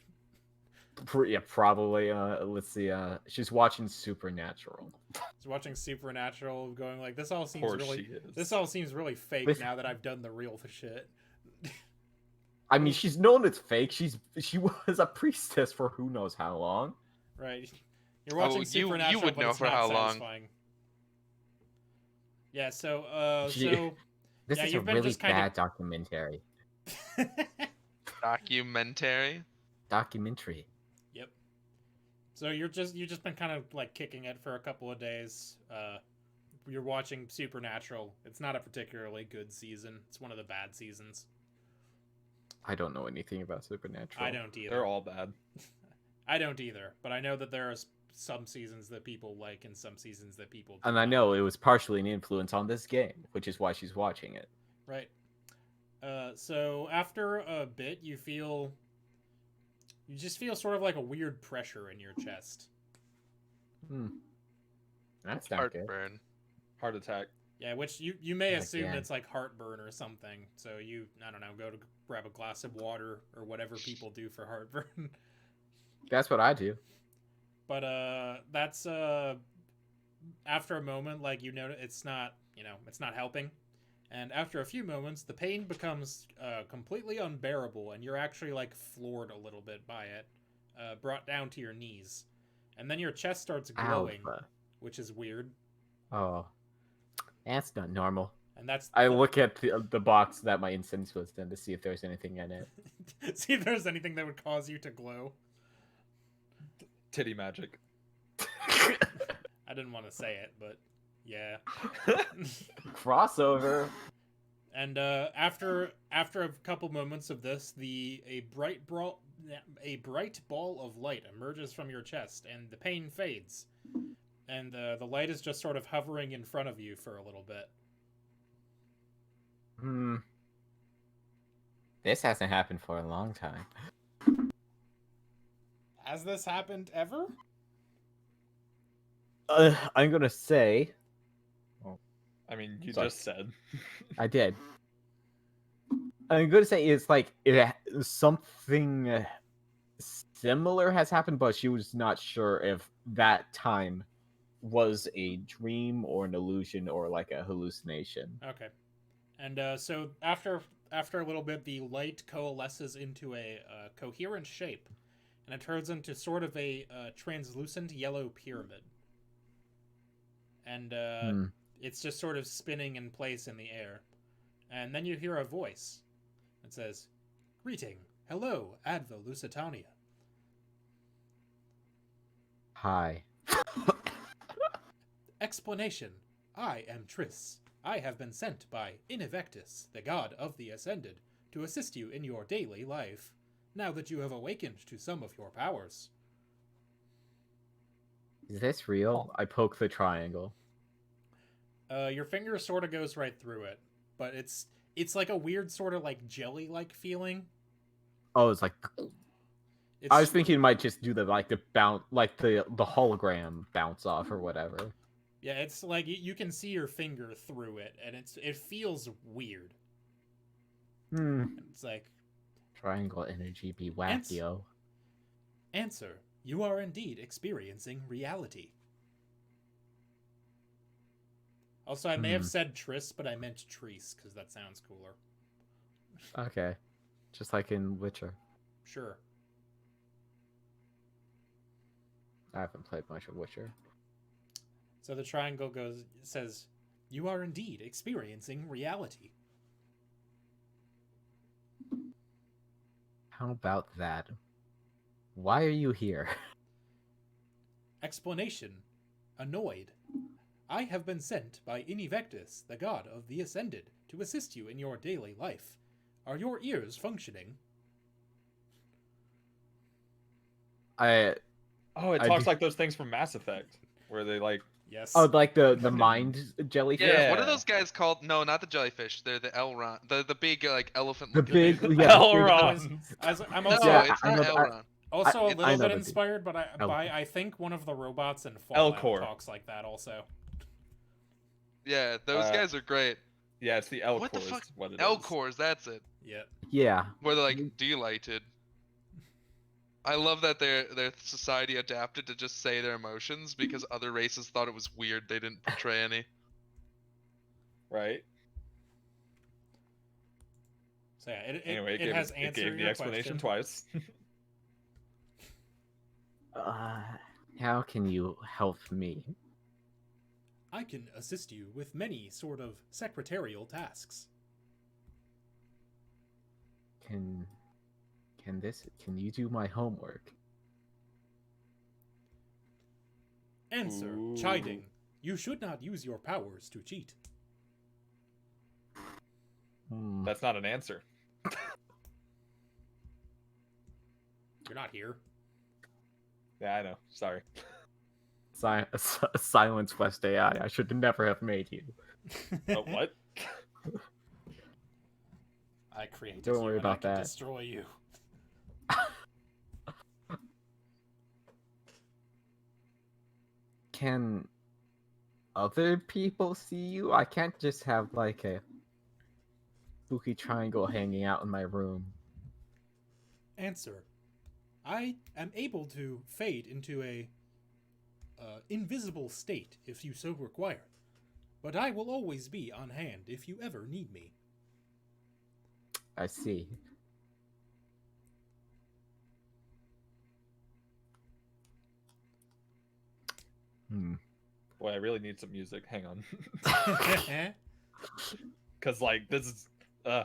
Yeah, probably. Let's see. She's watching Supernatural. She's watching Supernatural, going like, this all seems really fake now that I've done the real shit. I mean, she's known it's fake. She was a priestess for who knows how long. Right. You're watching Supernatural, you would but know it's for not how satisfying. long. Yeah. So. This is a really bad documentary. Documentary. Yep. So you've just been kind of like kicking it for a couple of days. You're watching Supernatural. It's not a particularly good season. It's one of the bad seasons. I don't know anything about Supernatural. I don't either. They're all bad. I don't either, but I know that there are some seasons that people like and some seasons that people don't. And I know it was partially an influence on this game, which is why she's watching it. Right. So after a bit, you just feel sort of like a weird pressure in your chest. That's not Heartburn. good. Heart attack. Yeah, which you may assume it's like heartburn or something. So I don't know, go to grab a glass of water or whatever people do for heartburn. That's what I do. But that's after a moment, like, you know, it's not helping. And after a few moments, the pain becomes completely unbearable, and you're actually, like, floored a little bit by it, brought down to your knees. And then your chest starts glowing, Alpha. which is weird. Oh, that's not normal. And that's I look at the box that my incense was in to see if there's anything in it. See if there's anything that would cause you to glow. Titty magic. I didn't want to say it, but yeah. Crossover. And after a couple moments of this, a bright ball of light emerges from your chest, and the pain fades. And the light is just sort of hovering in front of you for a little bit. This hasn't happened for a long time. Has this happened ever? I'm gonna say. I mean, you just said. I did. I'm gonna say it's like something similar has happened, but she was not sure if that time was a dream or an illusion or like a hallucination. Okay. And so after a little bit, the light coalesces into a coherent shape, and it turns into sort of a translucent yellow pyramid. And it's just sort of spinning in place in the air. And then you hear a voice. It says, "Greeting. Hello, Adva Lusitania." Hi. Explanation. I am Triss. I have been sent by Invectus, the god of the Ascended, to assist you in your daily life, now that you have awakened to some of your powers. Is this real? I poke the triangle. Your finger sort of goes right through it, but it's like a weird sort of like jelly-like feeling. Oh, it's like. I was thinking it might just do the bounce, like the hologram bounce off or whatever. Yeah, it's like you can see your finger through it, and it feels weird. It's like triangle energy be wackio. Answer: you are indeed experiencing reality. Also, I may have said Triss, but I meant Treese, because that sounds cooler. Okay. Just like in Witcher. Sure. I haven't played much of Witcher. So the triangle says, you are indeed experiencing reality. How about that? Why are you here? Explanation. Annoyed. I have been sent by Invectus, the god of the Ascended, to assist you in your daily life. Are your ears functioning? It talks like those things from Mass Effect, where they like. Yes. Oh, like the mind jellyfish. Yeah. What are those guys called? No, not the jellyfish. They're the Elron, the big like elephant. The big Elron. I'm also. No, it's not Elron. Also, a little bit inspired, but I think one of the robots in Fallout talks like that. Also. Yeah, those guys are great. Yeah, it's the Elcors. What the fuck? What Elcors, that's it. Yeah. Yeah. Where they're like delighted. I love that their society adapted to just say their emotions because other races thought it was weird they didn't portray any. Right. So yeah, it has answered it gave the explanation twice. How can you help me? I can assist you with many sort of secretarial tasks. Can you do my homework? Answer. Chiding. You should not use your powers to cheat. That's not an answer. You're not here. Yeah, I know. Sorry. Silence West AI. I should never have made you. What? I created Don't you worry and about I can that. destroy you. Can other people see you? I can't just have like a spooky triangle hanging out in my room. Answer. I am able to fade into a invisible state if you so require. But I will always be on hand if you ever need me. I see. Boy, I really need some music. Hang on. Because, like, this is...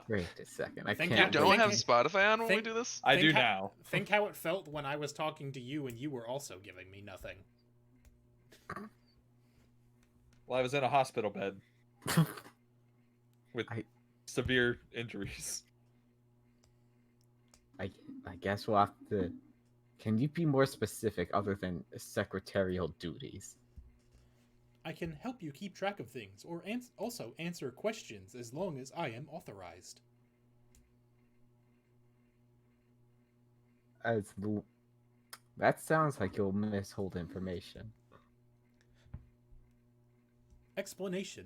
Wait a second. I Think can't... You don't have Spotify on when we do this? I do now. Think how it felt when I was talking to you and you were also giving me nothing. Well, I was in a hospital bed. With severe injuries. I guess we'll have to... Can you be more specific other than secretarial duties? I can help you keep track of things, or also answer questions as long as I am authorized. That sounds like you'll mishold information. Explanation.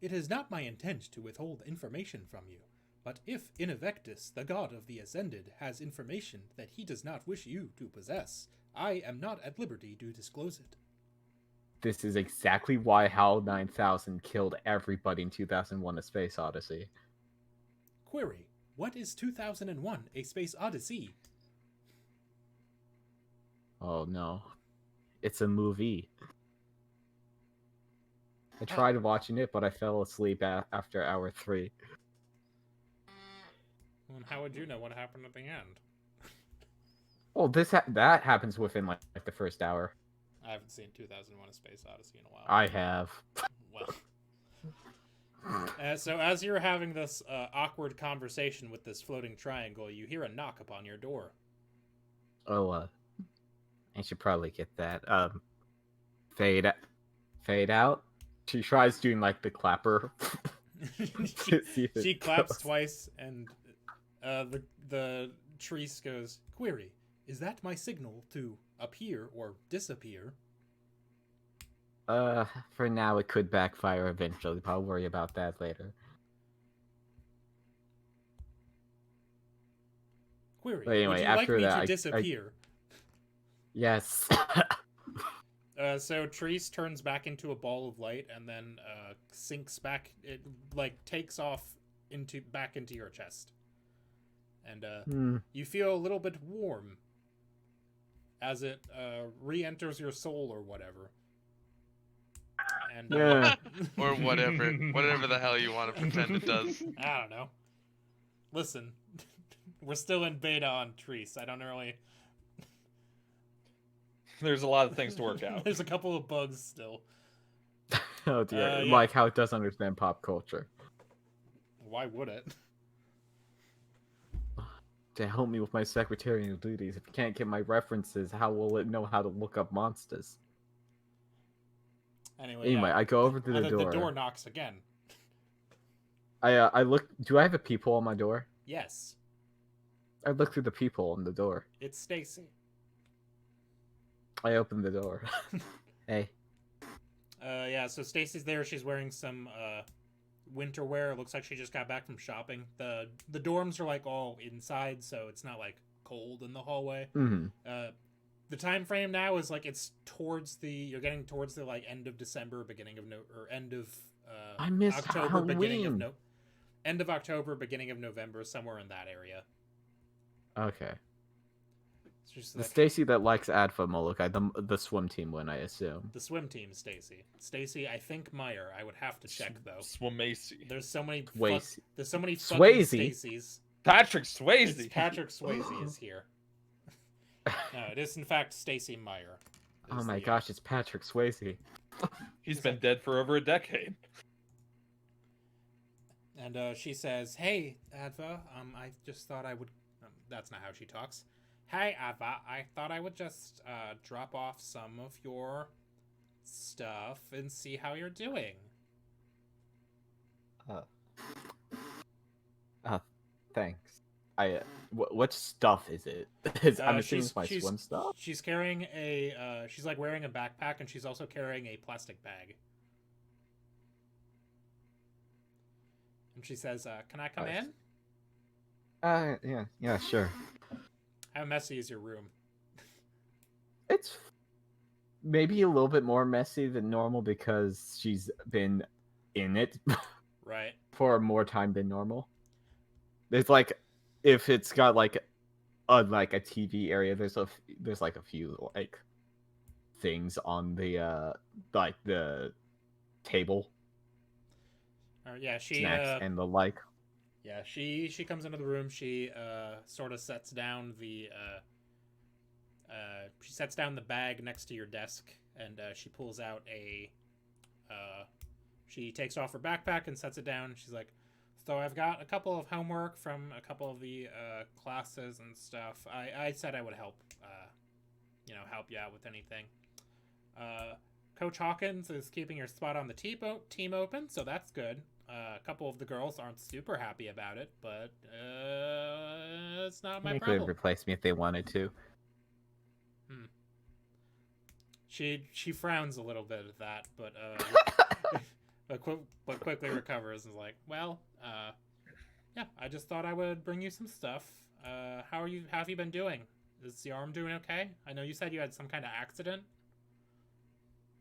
It is not my intent to withhold information from you, but if Invectus, the god of the Ascended, has information that he does not wish you to possess, I am not at liberty to disclose it. This is exactly why HAL 9000 killed everybody in 2001: A Space Odyssey. Query. What is 2001: A Space Odyssey? Oh no. It's a movie. I tried watching it, but I fell asleep after hour 3. Well, how would you know what happened at the end? Well, that happens within like the first hour. I haven't seen 2001: A Space Odyssey in a while. I have. Well. So as you're having this awkward conversation with this floating triangle, you hear a knock upon your door. Oh, I should probably get that. Fade out. She tries doing like the clapper. she claps twice, and the Treese goes, "Query, is that my signal to appear or disappear?" For now it could backfire eventually, but I'll worry about that later. Query, but anyway, would you after like me that, to disappear? Yes. So Treese turns back into a ball of light and then sinks back. It like takes off back into your chest, and you feel a little bit warm as it re-enters your soul or whatever. And or whatever the hell you want to pretend it does. I don't know. Listen, we're still in beta on Treese. I don't really. There's a lot of things to work out. There's a couple of bugs still. Oh dear, yeah. Like how it doesn't understand pop culture. Why would it? To help me with my secretarial duties. If you can't get my references, how will it know how to look up monsters? Anyway, yeah. I go over to the door. The door knocks again. I look. Do I have a peephole on my door? Yes. I look through the peephole on the door. It's Stacy. I open the door. Hey. Yeah, so Stacy's there. She's wearing some winter wear. It looks like she just got back from shopping. The dorms are like all inside, so it's not like cold in the hallway. Mm-hmm. The time frame now is like it's you're getting towards the like end of December, end of I miss October, Halloween. End of October, beginning of November, somewhere in that area. Okay. The like, Stacy that likes Adva Molokai, the swim team win, I assume. The swim team, Stacy. Stacy, I think Meyer. I would have to check though. Swamacy. There's so many. There's so many fucking Swayze. Stacys. Patrick Swayze. It's Patrick Swayze is here. No, it is in fact Stacy Meyer. Oh my gosh, it's Patrick Swayze. He's been dead for over a decade. And she says, "Hey, Adva, I just thought I would." That's not how she talks. Hey, Adva, I thought I would just drop off some of your stuff and see how you're doing. Thanks. What stuff is it? I'm assuming it's my swim stuff. She's carrying she's like wearing a backpack, and she's also carrying a plastic bag. And she says, "Can I come in?" Yeah, sure. How messy is your room? maybe a little bit more messy than normal because she's been in it right for more time than normal. It's like if it's got like a TV area, there's like a few like things on the like the table. Yeah, she snacks and the like. Yeah, she comes into the room. She sort of sets down the she sets down the bag next to your desk, and she pulls out a she takes off her backpack and sets it down. She's like, so I've got a couple of homework from a couple of the classes and stuff. I said I would help help you out with anything. Coach Hawkins is keeping your spot on the team open, so that's good. A couple of the girls aren't super happy about it, but it's not my problem. They could replace me if they wanted to. She frowns a little bit at that, but but quickly recovers and is like, well, yeah, I just thought I would bring you some stuff. How have you been doing? Is your arm doing okay? I know you said you had some kind of accident.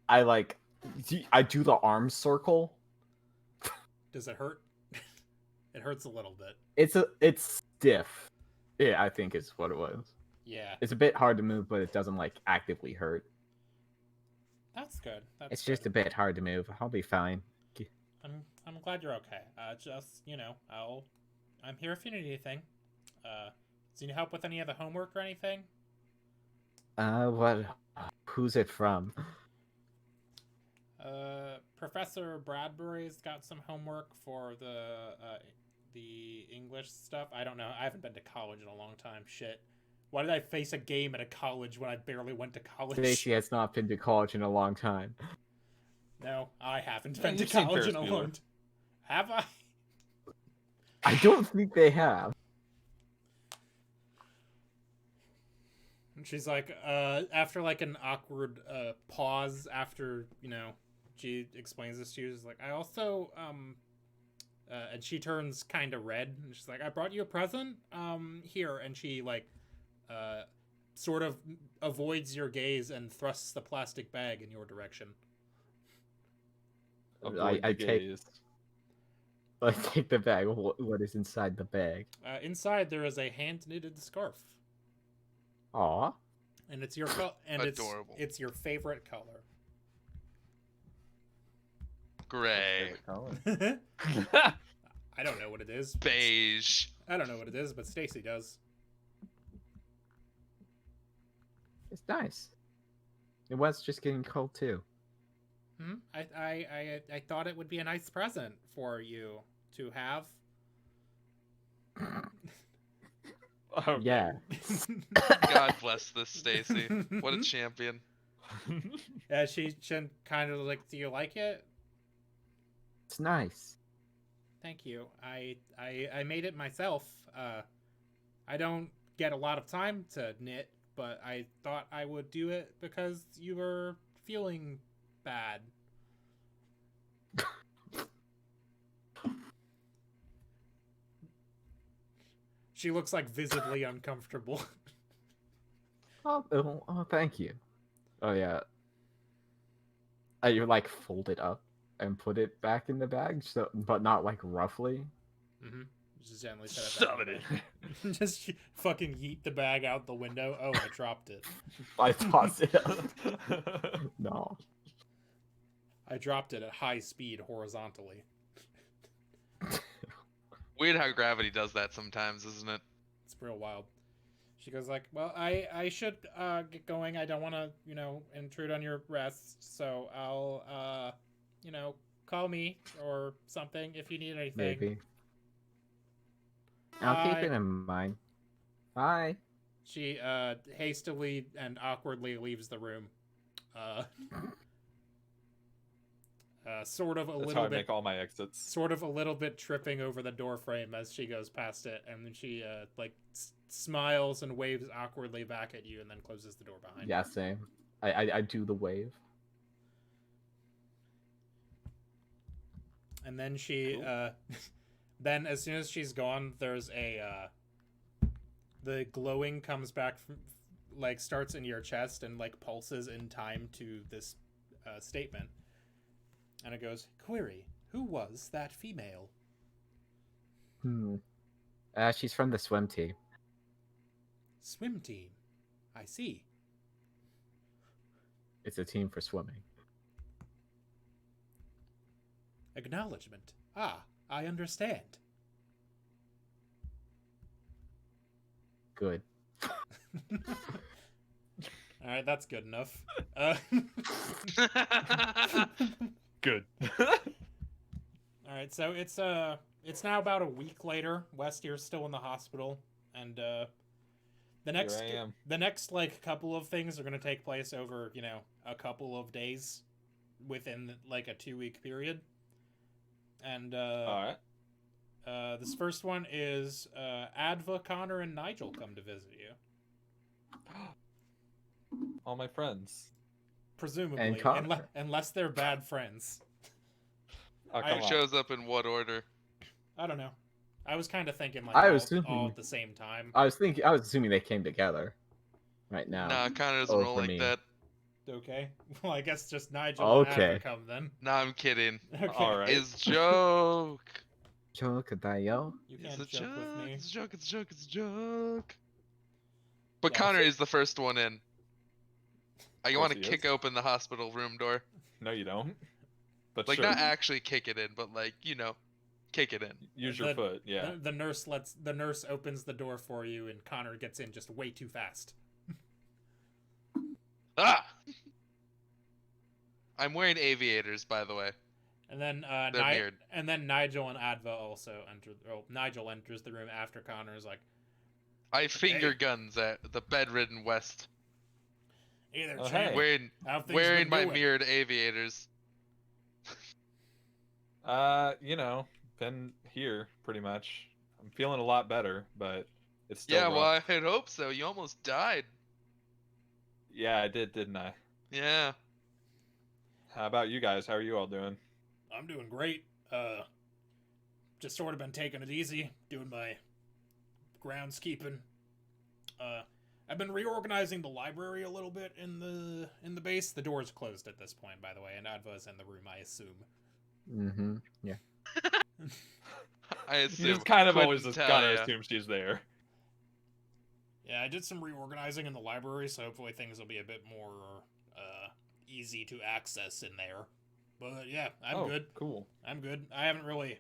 I do the arm circle. Does it hurt? It hurts a little bit. It's stiff. Yeah, I think is what it was. Yeah. It's a bit hard to move, but it doesn't like actively hurt. That's good. It's just a bit hard to move. I'll be fine. I'm glad you're okay. Just I'm here if you need anything. Do you need help with any of the homework or anything? What? Who's it from? Professor Bradbury's got some homework for the English stuff. I don't know. I haven't been to college in a long time. Shit. Why did I face a game at a college when I barely went to college? Stacey has not been to college in a long time. No, I haven't been to college in a long time. Have I? I don't think they have. And she's like, after like an awkward pause after, she explains this to you, she's like, I also, and she turns kind of red, and she's like, I brought you a present, here, and she, like, sort of avoids your gaze and thrusts the plastic bag in your direction. I take the bag. What is inside the bag? Inside there is a hand-knitted scarf. Aw. And it's your adorable. It's your favorite color. Gray. I don't know what it is. Beige. I don't know what it is, but Stacy does. It's nice. It was just getting cold too. I thought it would be a nice present for you to have. Oh yeah. God bless this Stacy. What a champion. Yeah, she kind of like, do you like it? It's nice. Thank you. I made it myself. I don't get a lot of time to knit, but I thought I would do it because you were feeling bad. She looks like visibly uncomfortable. Oh, thank you. Oh yeah. You like fold it up and put it back in the bag, so but not like roughly. Mm-hmm. Just gently set it back. Just fucking yeet the bag out the window. Oh, I dropped it. I tossed it up. No. I dropped it at high speed horizontally. Weird how gravity does that sometimes, isn't it? It's real wild. She goes like, well, I should get going. I don't want to, intrude on your rest. So I'll, call me or something if you need anything. Maybe. I'll keep it in mind. Bye. She hastily and awkwardly leaves the room. Sort of a That's little how I bit. make all my exits. Sort of a little bit tripping over the door frame as she goes past it, and then she smiles and waves awkwardly back at you, and then closes the door behind. Yeah, same. I do the wave. And then she, then as soon as she's gone, there's the glowing comes back from, like starts in your chest and like pulses in time to this statement, and it goes, "Query: Who was that female?" She's from the swim team. Swim team. I see. It's a team for swimming. Acknowledgement. Ah, I understand. Good. All right, that's good enough. Good. All right, so it's now about a week later. Westier's still in the hospital, and the next like couple of things are going to take place over, you know, a couple of days within like a 2-week period. And all right. This first one is Adva, Connor, and Nigel come to visit you. All my friends. Presumably, unless they're bad friends. Oh, Who shows up in what order? I don't know. I was kind of thinking like all at the same time. I was assuming they came together. Right now. Nah, Connor doesn't roll like that. Okay. Well, I guess just Nigel and Adva come then. Nah, I'm kidding. Okay. All right. It's joke. Joke, yo. You can't joke with me. It's a joke. It's a joke. It's a joke. But yeah, Connor is the first one in. I want to kick open the hospital room door. No, you don't. But like not actually kick it in, but like, you know, kick it in. Use your foot. Yeah. The nurse opens the door for you, and Connor gets in just way too fast. Ah! I'm wearing aviators, by the way. And then Nigel and Adva also enter. Oh, Nigel enters the room after Connor is like, I finger guns at the bedridden West. Wearing my mirrored aviators. You know, been here pretty much. I'm feeling a lot better, but it's still rough. Well, I'd hope so. You almost died. Yeah, I did, didn't I? Yeah. How about you guys? How are you all doing? I'm doing great. Just sort of been taking it easy, doing my groundskeeping. I've been reorganizing the library a little bit in the base. The door's closed at this point, by the way, and Adva's in the room, I assume. Mm-hmm. Yeah. I assume. You just kind of always just gotta assume she's there. Yeah, I did some reorganizing in the library, so hopefully things will be a bit more easy to access in there. But yeah, I'm good. Cool. I'm good. I haven't really...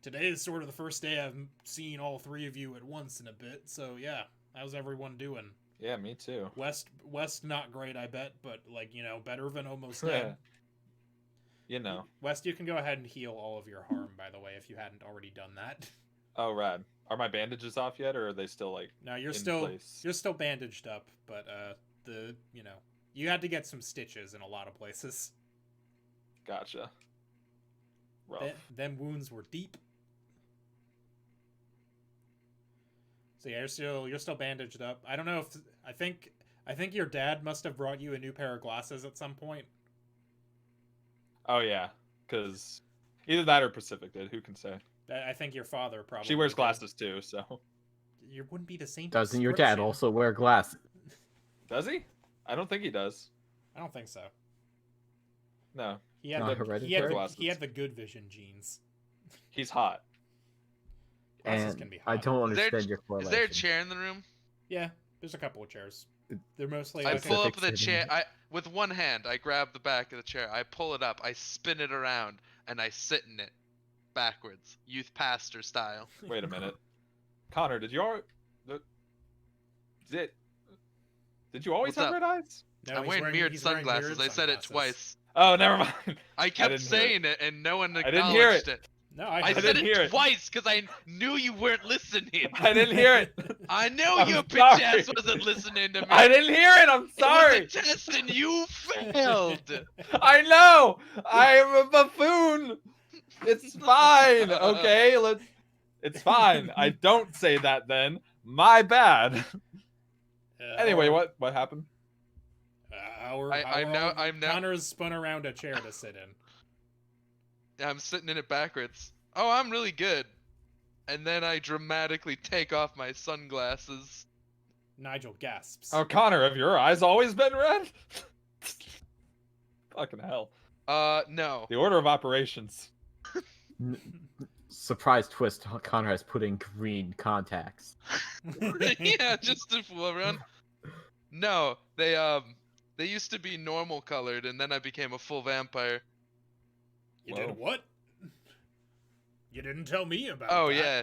today is sort of the first day I've seen all three of you at once in a bit, so yeah. How's everyone doing? Yeah, me too. West not great, I bet, but like, you know, better than almost dead. You know. West, you can go ahead and heal all of your harm, by the way, if you hadn't already done that. Oh, rad. Are my bandages off yet, or are they still like? No, you're still bandaged up, but you had to get some stitches in a lot of places. Gotcha. Rough. Them wounds were deep. So yeah, you're still bandaged up. I don't know if I think your dad must have brought you a new pair of glasses at some point. Oh yeah, because either that or Pacific did. Who can say? I think your father probably. She wears glasses too, so. You wouldn't be the same. Doesn't your dad also wear glasses? Does he? I don't think he does. I don't think so. No. He had the good vision genes. He's hot. And can be hot. I don't understand your correlation. Is there a chair in the room? Yeah, there's a couple of chairs. They're mostly. I pull up the chair. With one hand, I grab the back of the chair. I pull it up. I spin it around, and I sit in it, backwards, youth pastor style. Wait a minute, Connor. Did you always have red eyes? No, I'm wearing mirrored sunglasses. I said it twice. Oh, never mind. I kept saying it, and no one acknowledged I didn't hear it. No, I said it twice because I knew you weren't listening. I didn't hear it. I knew your bitch ass wasn't listening to me. I didn't hear it. I'm sorry. It was a test and you failed. I know. I am a buffoon. It's fine. Okay, it's fine. I don't say that then. My bad. Anyway, what happened? I'm now. Connor's spun around a chair to sit in. I'm sitting in it backwards. Oh, I'm really good. And then I dramatically take off my sunglasses. Nigel gasps. Oh, Connor, have your eyes always been red? Fucking hell. No. The order of operations. Surprise twist, Connor has put in green contacts. Yeah, just to fool everyone. No, they used to be normal colored, and then I became a full vampire. You Whoa. did what? You didn't tell me about Oh that. yeah.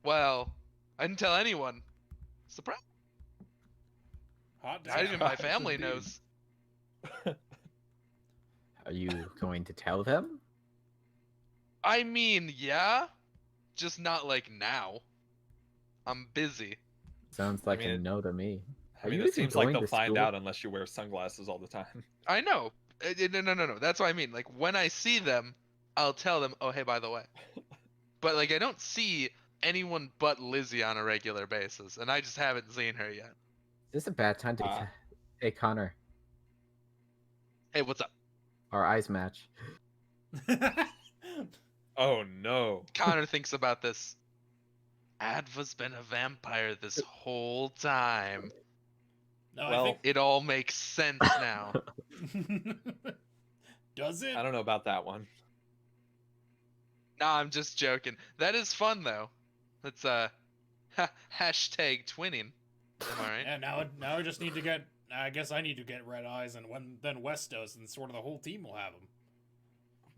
Well, I didn't tell anyone. Surprise! Hot Not damn. even my Surprise family indeed. knows. Are you going to tell them? I mean, yeah, just not like now. I'm busy. Sounds like mean, a it- no to me. I Are mean, you it even seems like going they'll to find school? out unless you wear sunglasses all the time. I know. No. That's what I mean. Like when I see them, I'll tell them, "Oh, hey, by the way." But like I don't see anyone but Lizzie on a regular basis, and I just haven't seen her yet. Is this a bad time to... Ah. Hey, Connor. Hey, what's up? Our eyes match. Oh no. Connor thinks about this. Adva's been a vampire this whole time. No, Well, I It all makes sense now. think. Does it? I don't know about that one. Nah, I'm just joking. That is fun though. That's hashtag twinning. Am I right? Yeah. Now I just need to get. I guess I need to get red eyes, and then West does, and sort of the whole team will have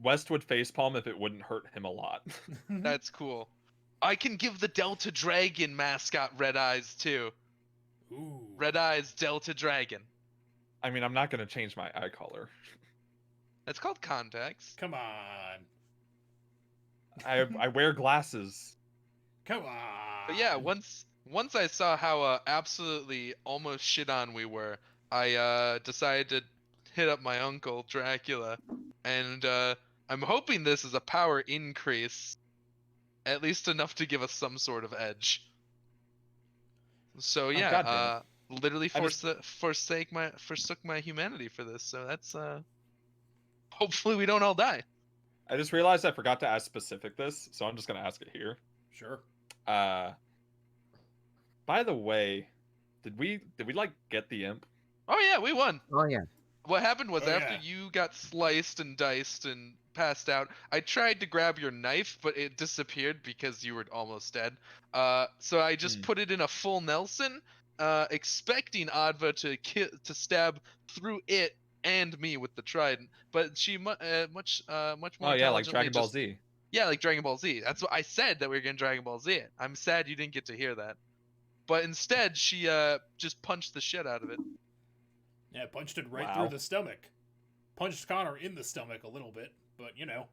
West would facepalm if it wouldn't hurt him a lot. them. That's cool. I can give the Delta Dragon mascot red eyes too. Ooh. Red eyes Delta Dragon. I mean, I'm not gonna change my eye color. That's called contacts. Come on. I wear glasses. Come on. But yeah, once I saw how absolutely almost shit on we were, I decided to hit up my uncle Dracula, and I'm hoping this is a power increase, at least enough to give us some sort of edge. So yeah, goddamn literally I just- forsook my humanity for this. So that's hopefully we don't all die. I just realized I forgot to ask specific this, so I'm just gonna ask it here. Sure. By the way, did we like get the imp? Oh yeah, we won. Oh, yeah. What happened was Oh, after yeah. you got sliced and diced and passed out, I tried to grab your knife, but it disappeared because you were almost dead. So I just put it in a full Nelson, expecting Adva to stab through it and me with the trident. But she much more. Oh yeah, like intelligently Dragon Ball just- Z. Yeah, like Dragon Ball Z. That's what I said, that we were gonna Dragon Ball Z it. I'm sad you didn't get to hear that. But instead, she just punched the shit out of it. Yeah, punched it right Wow. through the stomach. Punched Connor in the stomach a little bit, but you know,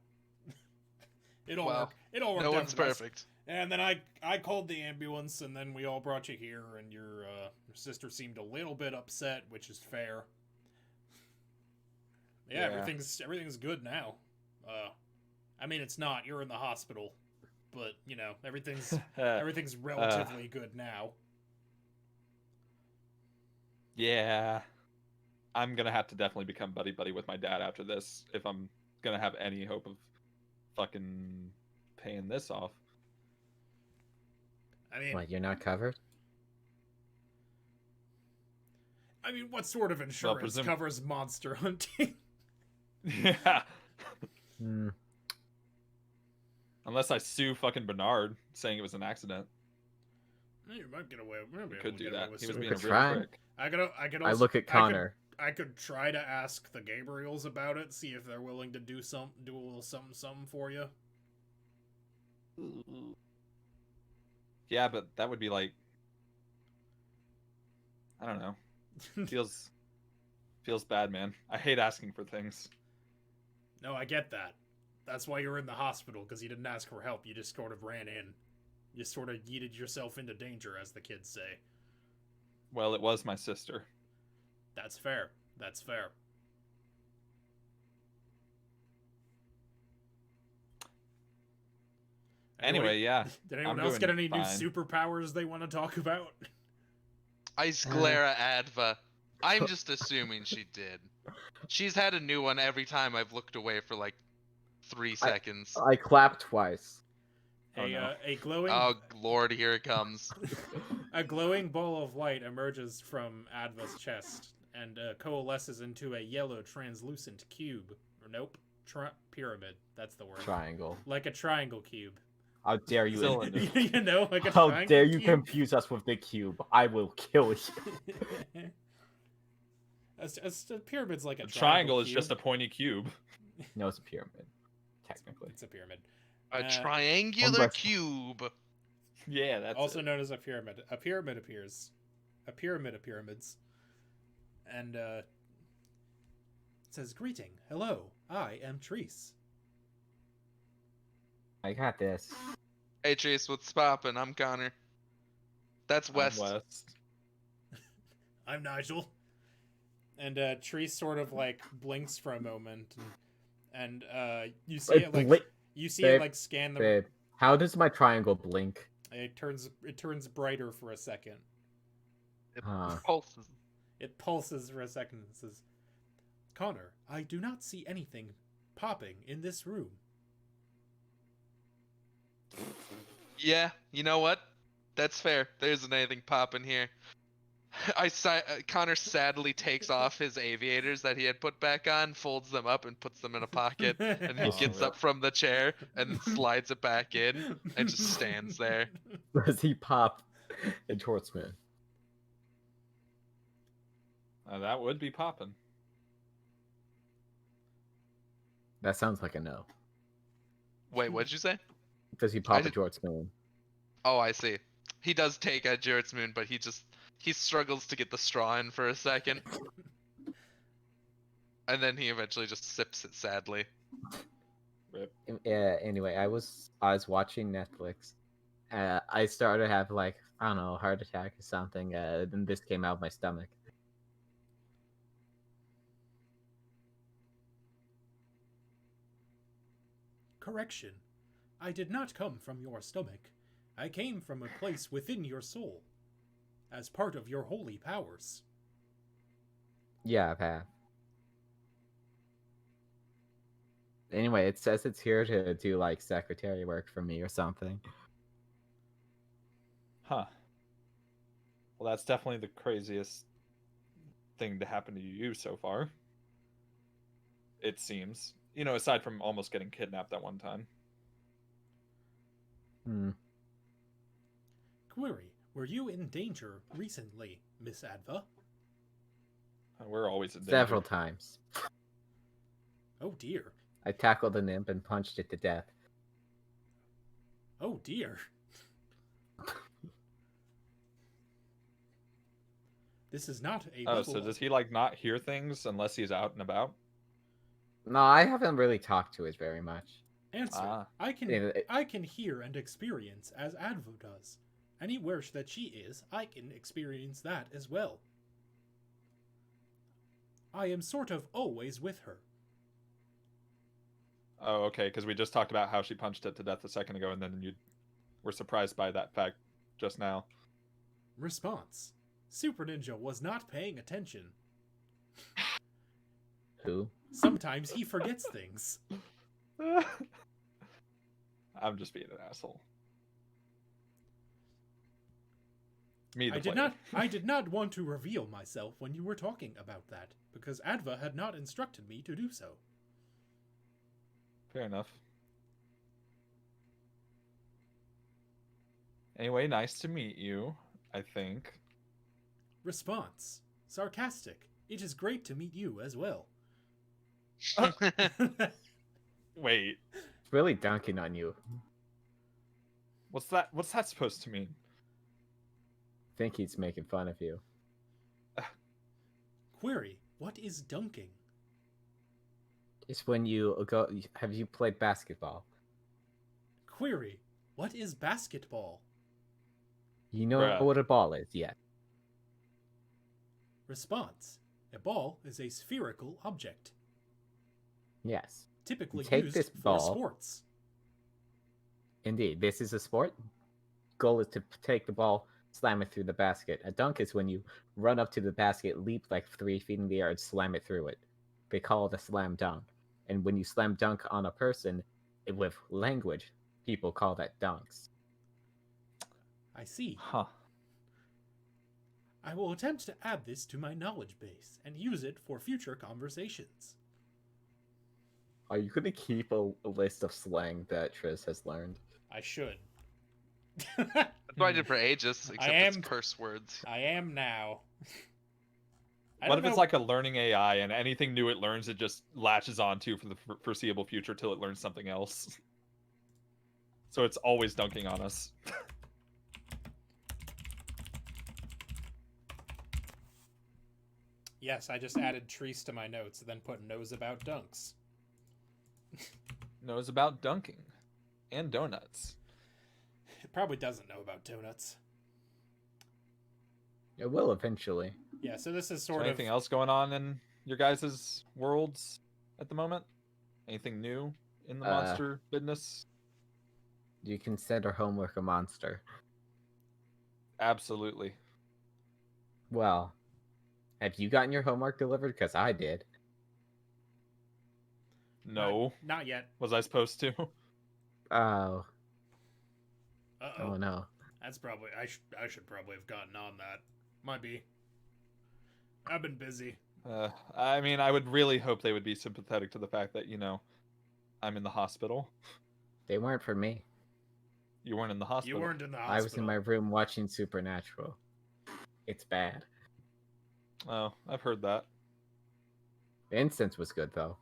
it all Well, worked. It all worked. No out one's for the best. perfect. And then I called the ambulance, and then we all brought you here. And your sister seemed a little bit upset, which is fair. Yeah, Yeah. everything's good now. I mean, it's not. You're in the hospital, but you know everything's relatively good now. Yeah. I'm gonna have to definitely become buddy with my dad after this if I'm gonna have any hope of fucking paying this off. I mean, What, you're not covered? what sort of insurance presum- covers monster hunting? Yeah. Hmm. Unless I sue fucking Bernard saying it was an accident. You might get away. Could do that. He was We being a could real try. prick. I could. I Also, look at Connor. I could try to ask the Gabriels about it, see if they're willing to do a little something for you. Yeah, but that would be like, I don't know. Feels bad, man. I hate asking for things. No, I get that. That's why you're in the hospital, because you didn't ask for help. You just sort of ran in. You sort of yeeted yourself into danger, as the kids say. Well, it was my sister. That's fair. That's fair. Anyway, yeah. Did anyone I'm else get doing any fine. new superpowers they want to talk about? Ice Glera Adva. I'm just assuming she did. She's had a new one every time I've looked away for like 3 seconds. I clapped twice. Oh, no. A glowing Oh lord, here it comes. A glowing ball of light emerges from Adva's chest and coalesces into a yellow translucent cube. Or nope, pyramid. That's the word. Triangle. Like a triangle cube. How dare you? Cylinder. You know, like a How triangle dare you cube. confuse us with the cube? I will kill you. A pyramid's like a A triangle is cube. just a pointy cube. No, it's a pyramid. Technically. It's a pyramid. A Uh, triangular cube. Yeah, that's Also it. known as a pyramid. A pyramid appears. A pyramid of pyramids. And it says, "Greeting. Hello. I am Treese." I got this. Hey Trace, what's poppin'? I'm Connor. That's I'm West. West. I'm Nigel. And Treese sort of like blinks for a moment, and you see it like Babe, scan the. Babe, how does my triangle blink? It turns brighter for a second. It Huh. pulses. It pulses for a second and says, "Connor, I do not see anything popping in this room." Yeah, you know what? That's fair. There isn't anything popping here. Connor sadly takes off his aviators that he had put back on, folds them up, and puts them in a pocket. And he Oh, gets rip. up from the chair and then slides it back in and just stands there. Does he pop a Tortsman? That would be popping. That sounds like a no. Wait, what'd you say? Does he pop a did- Tortsman? Oh, I see. He does take a Jarrett's Moon, but he struggles to get the straw in for a second. And then he eventually just sips it sadly. Rip. Anyway, I was watching Netflix. I started to have like, I don't know, a heart attack or something. Then this came out of my stomach. Correction. I did not come from your stomach. I came from a place within your soul, as part of your holy powers. Yeah, I've had. Anyway, it says it's here to do like secretary work for me or something. Huh. Well, that's definitely the craziest thing to happen to you so far. It seems. You know, aside from almost getting kidnapped at one time. Hmm. Query, were you in danger recently, Miss Adva? We're always in danger. Several times. Oh dear. I tackled an imp and punched it to death. Oh dear. This is not a Oh, level so does he like not hear things unless he's out and about? No, I haven't really talked to it very much. Answer. Ah. I can It- I can hear and experience as Adva does. Anywhere that she is, I can experience that as well. I am sort of always with her. Oh, okay, because we just talked about how she punched it to death a second ago, and then you were surprised by that fact just now. Response. Super Ninja was not paying attention. Who? Sometimes he forgets things. I'm just being an asshole. Me, the I did player. I did not want to reveal myself when you were talking about that, because Adva had not instructed me to do so. Fair enough. Anyway, nice to meet you, I think. Response. Sarcastic. It is great to meet you as well. Wait, It's really dunking on you. what's that? What's that supposed to mean? I think he's making fun of you. Query. What is dunking? It's when you go. Have you played basketball? Query. What is basketball? You know Bruh. what a ball is, yeah. Response. A ball is a spherical object, Yes. typically Take used this for ball. sports. Indeed, this is a sport. Goal is to take the ball, slam it through the basket. A dunk is when you run up to the basket, leap like 3 feet in the air, and slam it through it. They call it a slam dunk. And when you slam dunk on a person with language, people call that dunks. I see. Huh. I will attempt to add this to my knowledge base and use it for future conversations. Are you gonna keep a list of slang that Triss has learned? I should. That's what I did for Aegis, except am- it's curse words. I am now. I What don't if it's know- like a learning AI and anything new it learns, it just latches onto for the foreseeable future till it learns something else? So it's always dunking on us. Yes, I just added Treese to my notes and then put knows about dunks. Knows about dunking and donuts. It probably doesn't know about donuts. It will eventually. Yeah, so this is Is sort there of... anything else going on in your guys' worlds at the moment? Anything new in the monster business? Do you consider homework a monster? Absolutely. Well, have you gotten your homework delivered? Because I did. No. Not yet. Was I supposed to? Oh. Uh-oh. Oh no. That's probably... I should probably have gotten on that. Might be. I've been busy. I mean, I would really hope they would be sympathetic to the fact that, I'm in the hospital. They weren't for me. You weren't in the hospital. You weren't in the hospital. I was in my room watching Supernatural. It's bad. Oh, I've heard that. The incense was good though.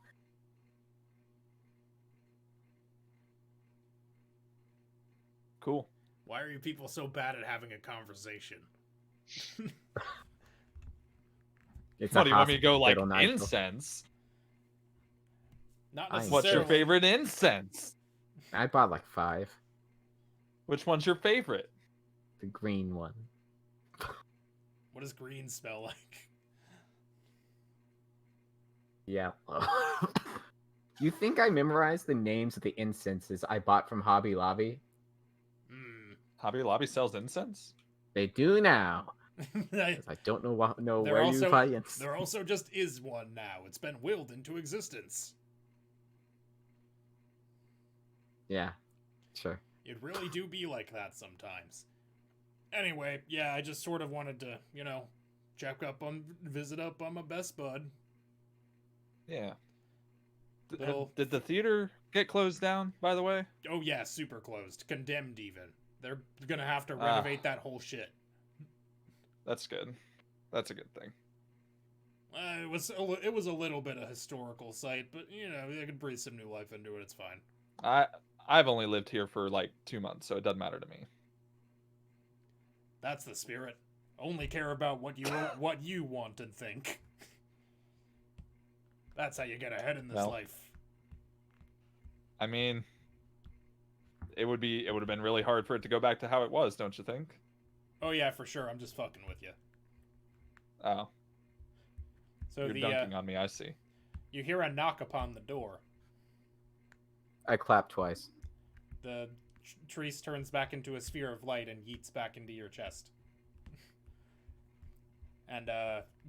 Cool. Why are you people so bad at having a conversation? It's What, do you want me to go like hospital, Nigel. incense? Not I- necessarily. What's your favorite incense? I bought like 5. Which one's your favorite? The green one. What does green smell like? Yeah. You think I memorized the names of the incenses I bought from Hobby Lobby? Hobby Lobby sells incense? They do now. There 'Cause I don't know There where also- you buy incense. also just is one now. It's been willed into existence. Yeah. Sure. It really do be like that sometimes. Anyway, yeah, I just sort of wanted to, visit up on my best bud. Yeah. Little- Did the theater get closed down, by the way? Oh yeah, super closed, condemned even. They're gonna have to renovate that whole shit. That's good. That's a good thing. It was a little bit of historical site, but they could breathe some new life into it. It's fine. I've only lived here for like 2 months, so it doesn't matter to me. That's the spirit. Only care about what you want and think. That's how you get ahead in this Well, life. I mean, it would have been really hard for it to go back to how it was, don't you think? Oh yeah, for sure. I'm just fucking with you. Oh, So you're dunking on me, I see. you hear a knock upon the door. I clapped twice. The Treese turns back into a sphere of light and yeets back into your chest. And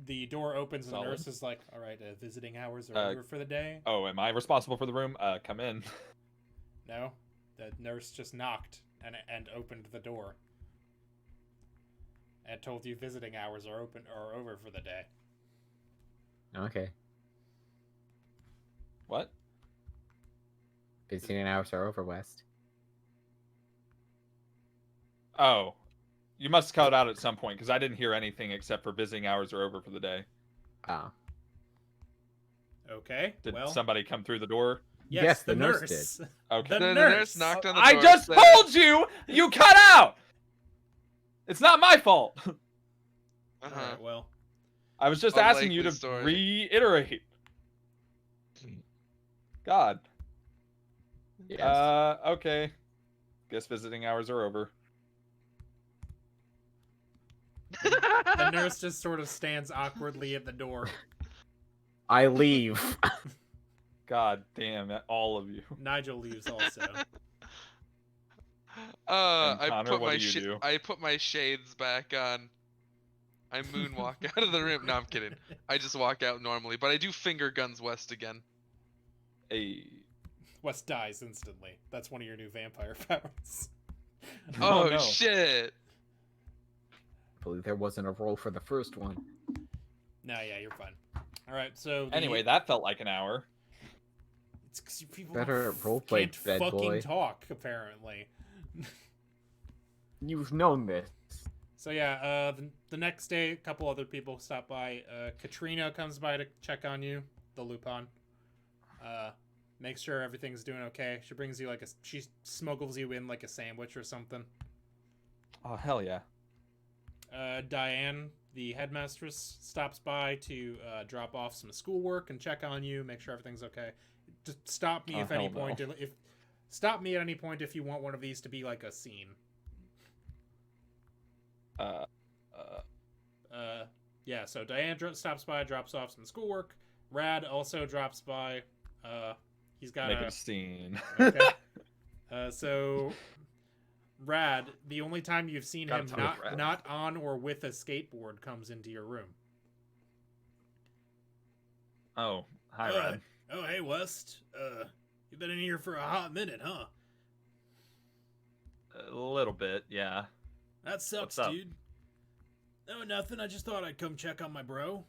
the door opens and Solid. the nurse is like, "All right, visiting hours are over for the day." Oh, am I responsible for the room? Come in. No, the nurse just knocked and opened the door. And told you visiting hours are over for the day. Okay. What? Visiting hours are over, West. Oh, you must cut out at some point because I didn't hear anything except for visiting hours are over for the day. Oh. Okay. Did well, somebody come through the door? yes, the the nurse nurse. did. Okay. The The nurse. nurse knocked on the door. I just said- told you you cut out. It's not my fault. All Uh-huh. right, well, I was just asking you to Unlikely story. reiterate. God. Yes. Okay. Guess visiting hours are over. the nurse just sort of stands awkwardly at the door. I leave. God damn it, all of you. Nigel leaves also. And I Connor, put what my do you do? I put my shades back on. I moonwalk out of the room. No, I'm kidding. I just walk out normally, but I do finger guns West again. Hey. West dies instantly. That's one of your new vampire powers. Oh, Oh, no. shit! Thankfully, there wasn't a roll for the first one. No, yeah, you're fine. All right, so Anyway, that felt like an hour. it's 'cause you people Better don't roleplay, can't bad fucking boy. talk apparently. You've known this. So yeah, the next day, a couple other people stop by. Katrina comes by to check on you, the Lupin. Makes sure everything's doing okay. She brings you she smuggles you in like a sandwich or something. Oh, hell yeah. Diane, the headmistress, stops by to drop off some schoolwork and check on you, make sure everything's okay. Just stop me Oh, if any hell no. point stop me at any point if you want one of these to be like a scene. Yeah, so Diane stops by, drops off some schoolwork. Rad also drops by. He's got Make it a scene. Okay. So Rad, the only time you've seen Gotta him tell us, Rad. not on or with a skateboard, comes into your room. Oh, hi, Rad. Oh, hey, West. You've been in here for a hot minute, huh? A little bit, yeah. That sucks, What's up? dude. No, nothing. I just thought I'd come check on my bro.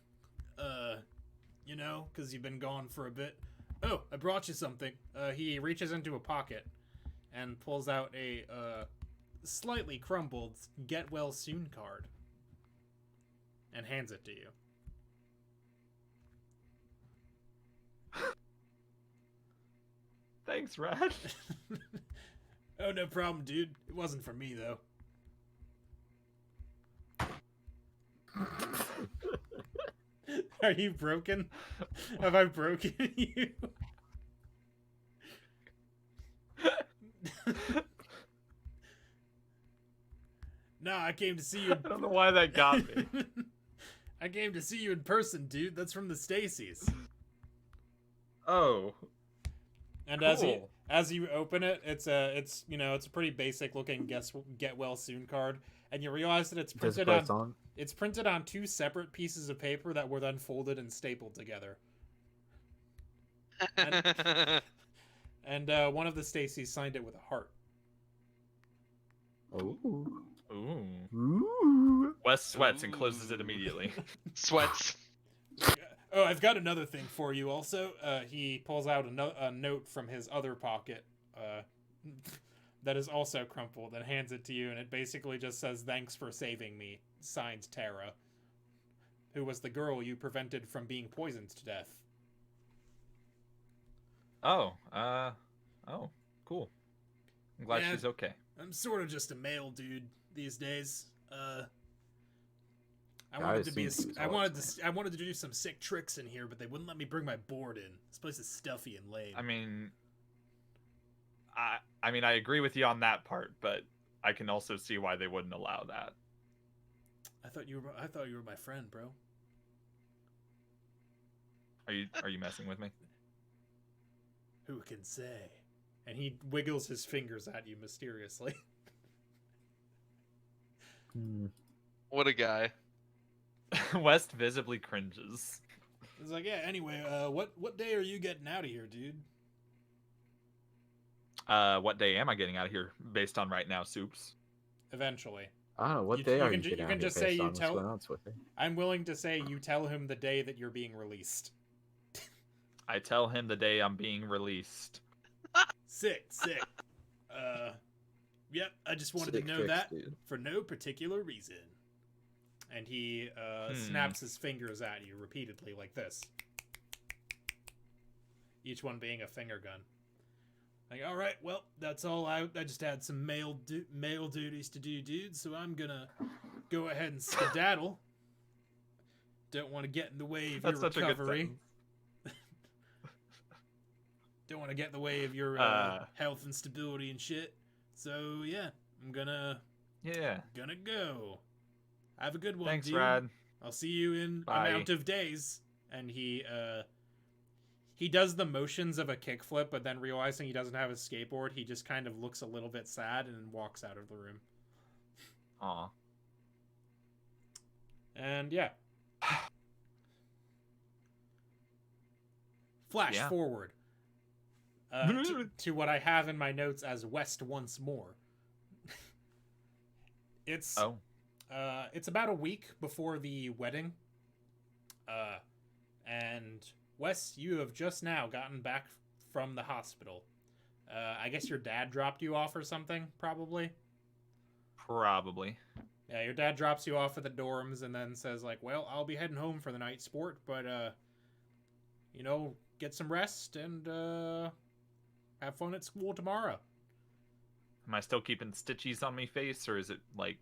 You know, because you've been gone for a bit. Oh, I brought you something. He reaches into a pocket and pulls out a slightly crumbled get well soon card and hands it to you. Thanks, Rad. Oh, no problem, dude. It wasn't for me, though. Are you broken? Have I broken you? No, I came to see you. I don't know why that got me. I came to see you in person, dude. That's from the Stacy's. Oh. And Cool. as you open it, it's a pretty basic looking get well soon card, and you realize that it's Does it printed put on on? it's printed on two separate pieces of paper that were then folded and stapled together. And one of the Stacys signed it with a heart. Ooh. Ooh. Ooh. Wes sweats and closes it immediately. Sweats. Oh, I've got another thing for you also. He pulls out a note from his other pocket that is also crumpled and hands it to you, and it basically just says, "Thanks for saving me. Signed, Tara, who was the girl you prevented from being poisoned to death." Oh, cool. I'm glad Yeah. she's okay. I'm sort of just a male dude these days. I I wanted to be assumed he was I wanted to do some sick tricks in here, but they wouldn't let me bring my board in. This place is stuffy and lame. I mean, I agree with you on that part, but I can also see why they wouldn't allow that. I thought you were my friend, bro. Are you messing with me? Who can say? And he wiggles his fingers at you mysteriously. Hmm. What a guy. West visibly cringes. It's like, yeah. Anyway, what day are you getting out of here, dude? What day am I getting out of here based on right now, Soups? Eventually, I don't know. What You- day you are can you ju- getting you out can here just say based you on what's tell- going on with it? I'm willing to say you tell him the day that you're being released. I tell him the day I'm being released. Sick. Yep. I just wanted to Sick know tricks, that dude. for no particular reason. And he snaps his fingers at you repeatedly like this. Each one being a finger gun. Like, all right, well, that's all I just had some male duties to do, dude, so I'm gonna go ahead and skedaddle. Don't want to get in the way of That's your such a good recovery. sentence. Don't want to get in the way of your health and stability and shit. So, yeah, I'm gonna go. Have a good one, Thanks, dude. Rad. I'll see you in Bye. amount of days. And he does the motions of a kickflip, but then realizing he doesn't have a skateboard, he just kind of looks a little bit sad and walks out of the room. Aw. And yeah. Flash Yeah. forward to what I have in my notes as West once more. It's Oh. It's about a week before the wedding. And Wes, you have just now gotten back from the hospital. I guess your dad dropped you off or something, probably? Probably. Yeah, your dad drops you off at the dorms and then says, like, well, I'll be heading home for the night, sport, but, get some rest and, have fun at school tomorrow. Am I still keeping stitches on my face, or is it like,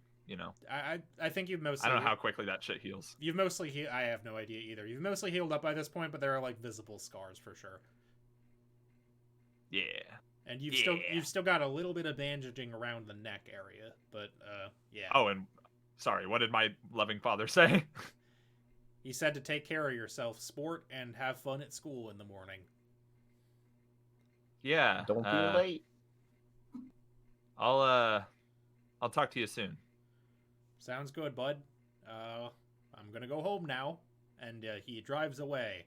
I think you've mostly... I don't know how quickly that shit heals. You've mostly... I have no idea either. You've mostly healed up by this point, but there are, like, visible scars for sure. Yeah. And you've still got a little bit of bandaging around the neck area, but, yeah. Oh, and sorry, what did my loving father say? He said to take care of yourself, sport, and have fun at school in the morning. Yeah. Don't be late. I'll talk to you soon. Sounds good, bud. I'm gonna go home now. And he drives away.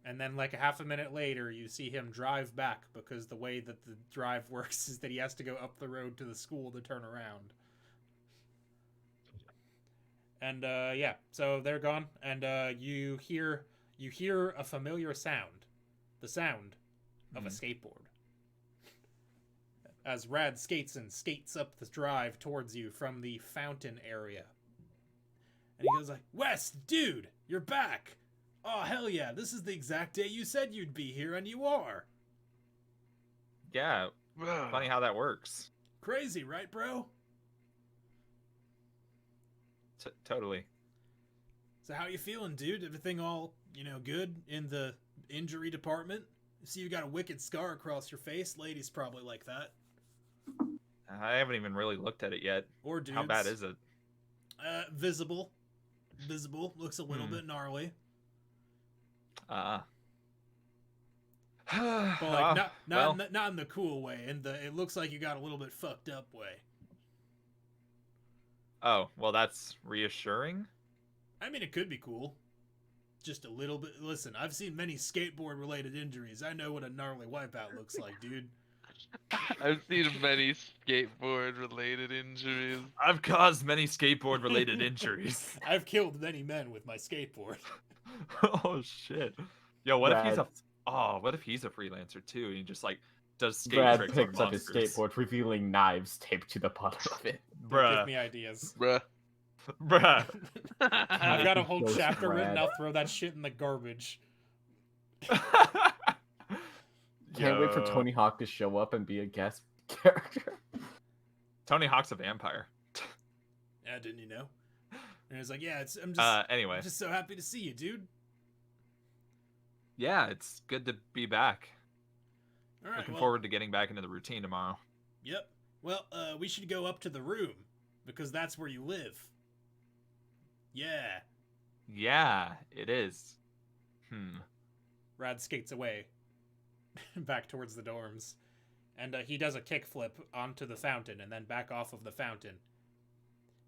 And then, like, a half a minute later, you see him drive back, because the way that the drive works is that he has to go up the road to the school to turn around. And, yeah, so they're gone, and you hear a familiar sound. The sound of a skateboard. As Rad skates up the drive towards you from the fountain area. And he goes like, Wes, dude, you're back! Oh, hell yeah, this is the exact day you said you'd be here, and you are! Yeah, funny how that works. Crazy, right, bro? Totally. So how you feeling, dude? Everything all, good in the injury department? I see you got a wicked scar across your face. Ladies probably like that. I haven't even really looked at it yet. Or dudes. How bad is it? Visible. Looks a little bit gnarly. But like not in the cool way. It looks like you got a little bit fucked up way. Oh, well, that's reassuring. I mean, it could be cool. Just a little bit. Listen, I've seen many skateboard-related injuries. I know what a gnarly wipeout looks like, dude. I've seen many skateboard-related injuries. I've caused many skateboard-related injuries. I've killed many men with my skateboard. Oh shit! Yo, what if he's a freelancer too? And he just like does skate Brad tricks picks on up his monsters. skateboard, revealing knives taped to the bottom of it. Bruh. Give me ideas. Bruh. I've got a whole Those chapter written. Brad. I'll throw that shit in the garbage. Can't wait for Tony Hawk to show up and be a guest character. Tony Hawk's a vampire. Yeah, didn't you know? And he's like, yeah, Anyway. I'm just so happy to see you, dude. Yeah, it's good to be back. All right, Looking forward to getting back into the routine tomorrow. Yep. Well, we should go up to the room, because that's where you live. Yeah. Yeah, it is. Rad skates away, back towards the dorms, and he does a kickflip onto the fountain, and then back off of the fountain.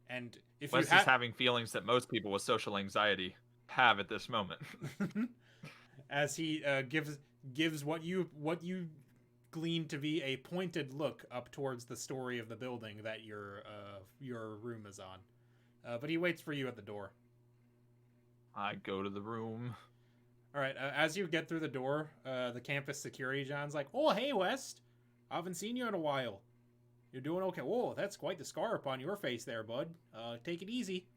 And if Wes is having feelings that most people with social anxiety have at this moment. as he gives what you glean to be a pointed look up towards the story of the building that your room is on, but he waits for you at the door. I go to the room. All right, as you get through the door, the campus security John's like, "Oh, hey, West, I haven't seen you in a while. You're doing okay? Whoa, that's quite the scar upon your face there, bud. Take it easy."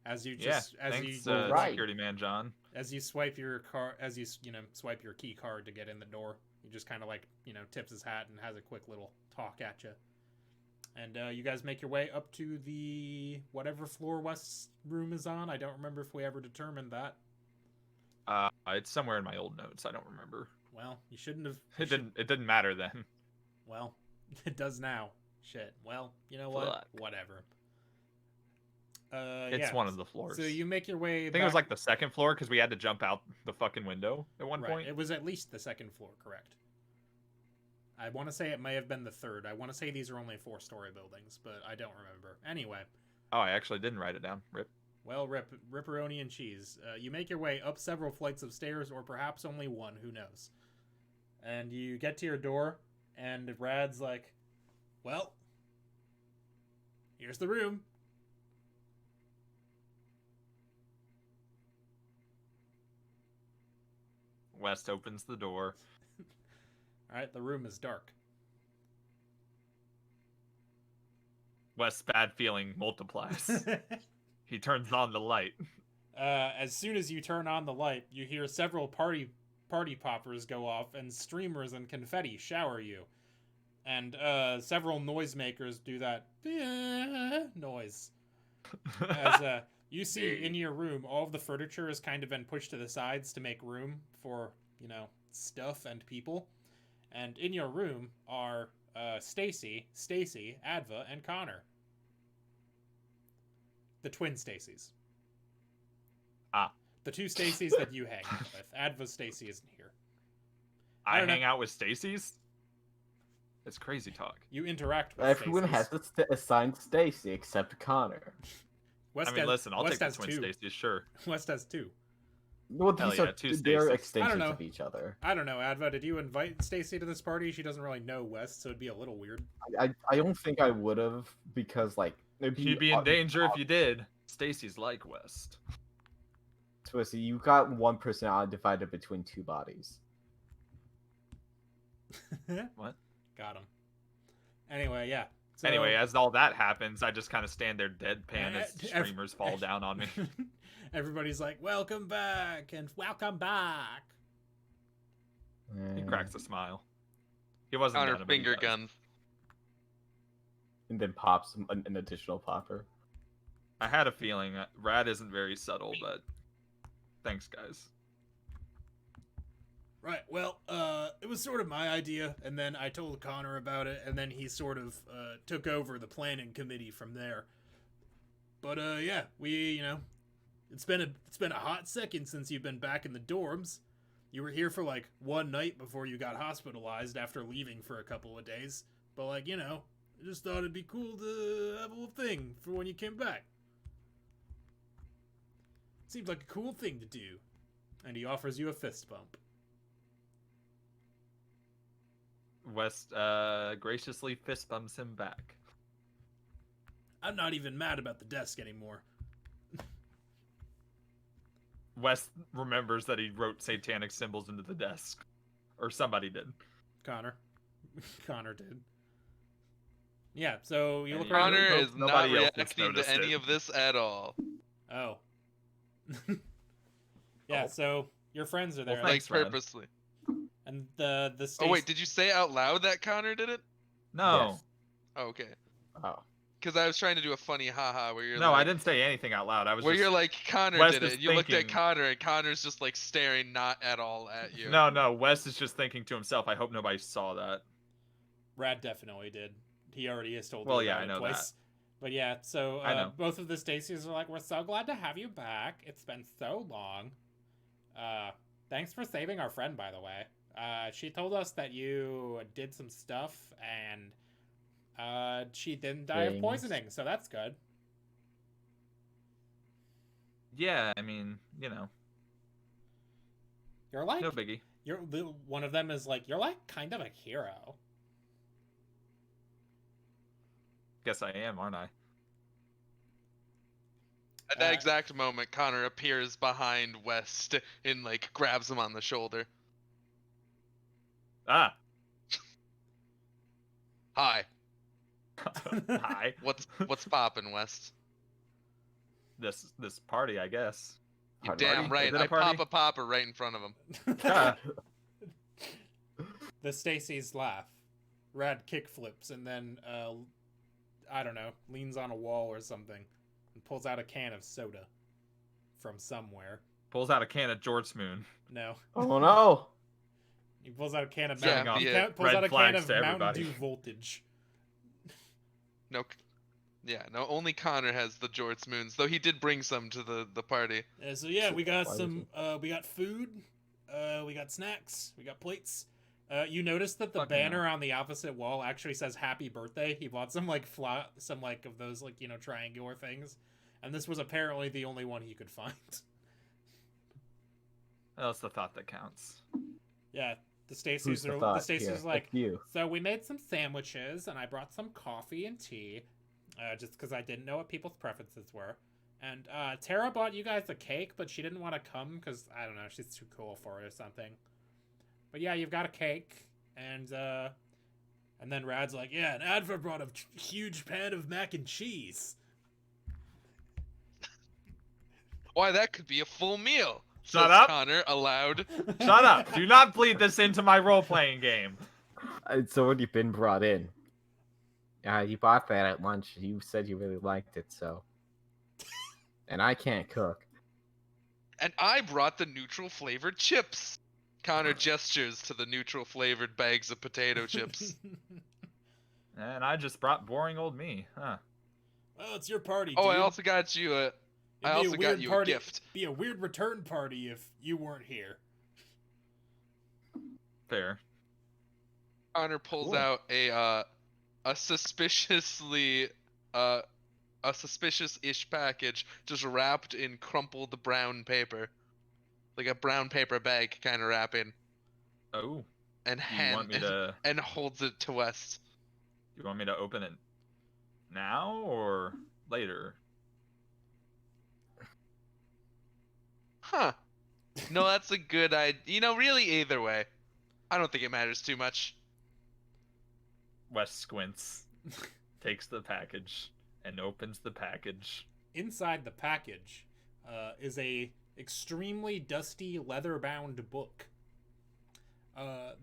As you security man John. As you swipe your swipe your key card to get in the door, he just kind of like tips his hat and has a quick little talk at you. And you guys make your way up to the whatever floor West's room is on. I don't remember if we ever determined that. It's somewhere in my old notes. I don't remember. Well, you shouldn't have. It didn't matter then. Well, it does now. Shit. Well, you know what? Fuck. Whatever. It's one of the floors. So you make your way. I think it was like the second floor because we had to jump out the fucking window at one point. It was at least the second floor, correct? I want to say it may have been the third. I want to say these are only 4-story buildings, but I don't remember. Anyway. Oh, I actually didn't write it down. Rip. Well, ripperoni and cheese. You make your way up several flights of stairs, or perhaps only one, who knows. And you get to your door, and Rad's like, well, here's the room. West opens the door. All right, the room is dark. West's bad feeling multiplies. He turns on the light. As soon as you turn on the light, you hear several party poppers go off, and streamers and confetti shower you. And several noisemakers do that noise. As you see in your room, all of the furniture has kind of been pushed to the sides to make room for, stuff and people. And in your room are Stacy, Adva, and Connor. The twin Stacys. Ah. The two Stacys that you hang out with. Adva Stacy isn't here. I don't hang know. out with Stacy's? It's crazy talk. You interact with Everyone Stacys. has assigned Stacy except Connor. West I mean, listen, I'll West take has the twin two. Stacy's, sure. West has two. Well, Hell these yeah, are two they're Stacys. extensions know. of each other. I don't know, Adva. Did you invite Stacy to this party? She doesn't really know West, so it'd be a little weird. I don't think I would have because it'd You'd be in danger if you did. Stacy's like West. Twisty, you got one personality divided between two bodies. What? Got him. Anyway, yeah. So, Anyway, as all that happens, I just kind of stand there deadpan as ev- streamers fall down on me. everybody's like, "Welcome back," and "Welcome back." He cracks a smile. He wasn't Connor done, but he finger does. gun. And then pops an additional popper. I had a feeling. Rad isn't very subtle, but thanks, guys. Right. Well, it was sort of my idea, and then I told Connor about it, and then he sort of took over the planning committee from there. But yeah, we, it's been a hot second since you've been back in the dorms. You were here for like one night before you got hospitalized after leaving for a couple of days. But I just thought it'd be cool to have a little thing for when you came back. Seems like a cool thing to do. And he offers you a fist bump. West graciously fist bumps him back. I'm not even mad about the desk anymore. West remembers that he wrote satanic symbols into the desk. Or somebody did. Connor. Connor did. Yeah, so you And look you- around. Connor Nobody is not else has reacting to noticed any it. of this at all. Oh. Yeah, Oh. so your friends are there. Well, Like thanks, Rad. purposely. And the Oh Stacy. wait, did you say out loud that Connor did it? No. Yes. Oh, okay. Oh. Because I was trying to do a funny haha where you're No, like, I didn't say anything out loud. I was where just... you're like, Connor Wes did is it. And you looked at thinking- Connor, and Connor's just like staring not at all at you. No, Wes is just thinking to himself, I hope nobody saw that. Rad definitely did. He already has told Well, you yeah, about I it know twice. But yeah, so I know. both of the Stacys are like, "We're so glad to have you back. It's been so long. Thanks for saving our friend, by the way. She told us that you did some stuff, and she didn't die of Things. poisoning, so that's good." Yeah, I mean, You're like, no biggie. one of them is like, "You're like kind of a hero." Guess I am, aren't I? At that exact moment, Connor appears behind West and like grabs him on the shoulder. Ah. Hi, Hi. what's poppin', West? This party, I guess. You Party? damn Is right. it a I party? pop a popper right in front of him. Ah. The Stacys laugh. Rad kick flips and then, I don't know, leans on a wall or something and pulls out a can of soda from somewhere. Pulls out a can of George Moon. No. Oh no! He pulls out a can of Yeah, Mountain, yeah, pulls red out a can flags of to Mountain everybody. Dew Voltage. No, yeah, no. Only Connor has the Jorts Moons, though he did bring some to the party. So yeah, we got Why would some, we got food, we got snacks, we got plates. You notice that the Fucking banner on the opposite wall actually says "Happy Birthday." He bought some some of those triangular things, and this was apparently the only one he could find. That's the thought that counts. Yeah, the Who's Stacys the are thought Stacys here? are like, you. so we made some sandwiches, and I brought some coffee and tea, just because I didn't know what people's preferences were. And Tara bought you guys a cake, but she didn't want to come because I don't know, she's too cool for it or something. But yeah, you've got a cake, and then Rad's like, yeah, and Adva brought a huge pan of mac and cheese. Why, that could be a full meal. Shut says up. Connor aloud. Shut up. Do not bleed this into my role-playing game. It's already been brought in. You bought that at lunch. You said you really liked it, so. And I can't cook. And I brought the neutral flavored chips. Connor gestures to the neutral flavored bags of potato chips. And I just brought boring old me, huh? Well, it's your party, Oh, dude. I also got you a. I also got you a gift. Be a weird return party if you weren't here. Fair. Connor pulls Cool. out a suspiciously a suspicious-ish package just wrapped in crumpled brown paper, like a brown paper bag kind of wrapping, Oh. and You want me to? and holds it to West. You want me to open it now or later? Huh. No, that's a good idea. You know, really, either way. I don't think it matters too much. Wes squints, takes the package, and opens the package. Inside the package is a extremely dusty leather-bound book.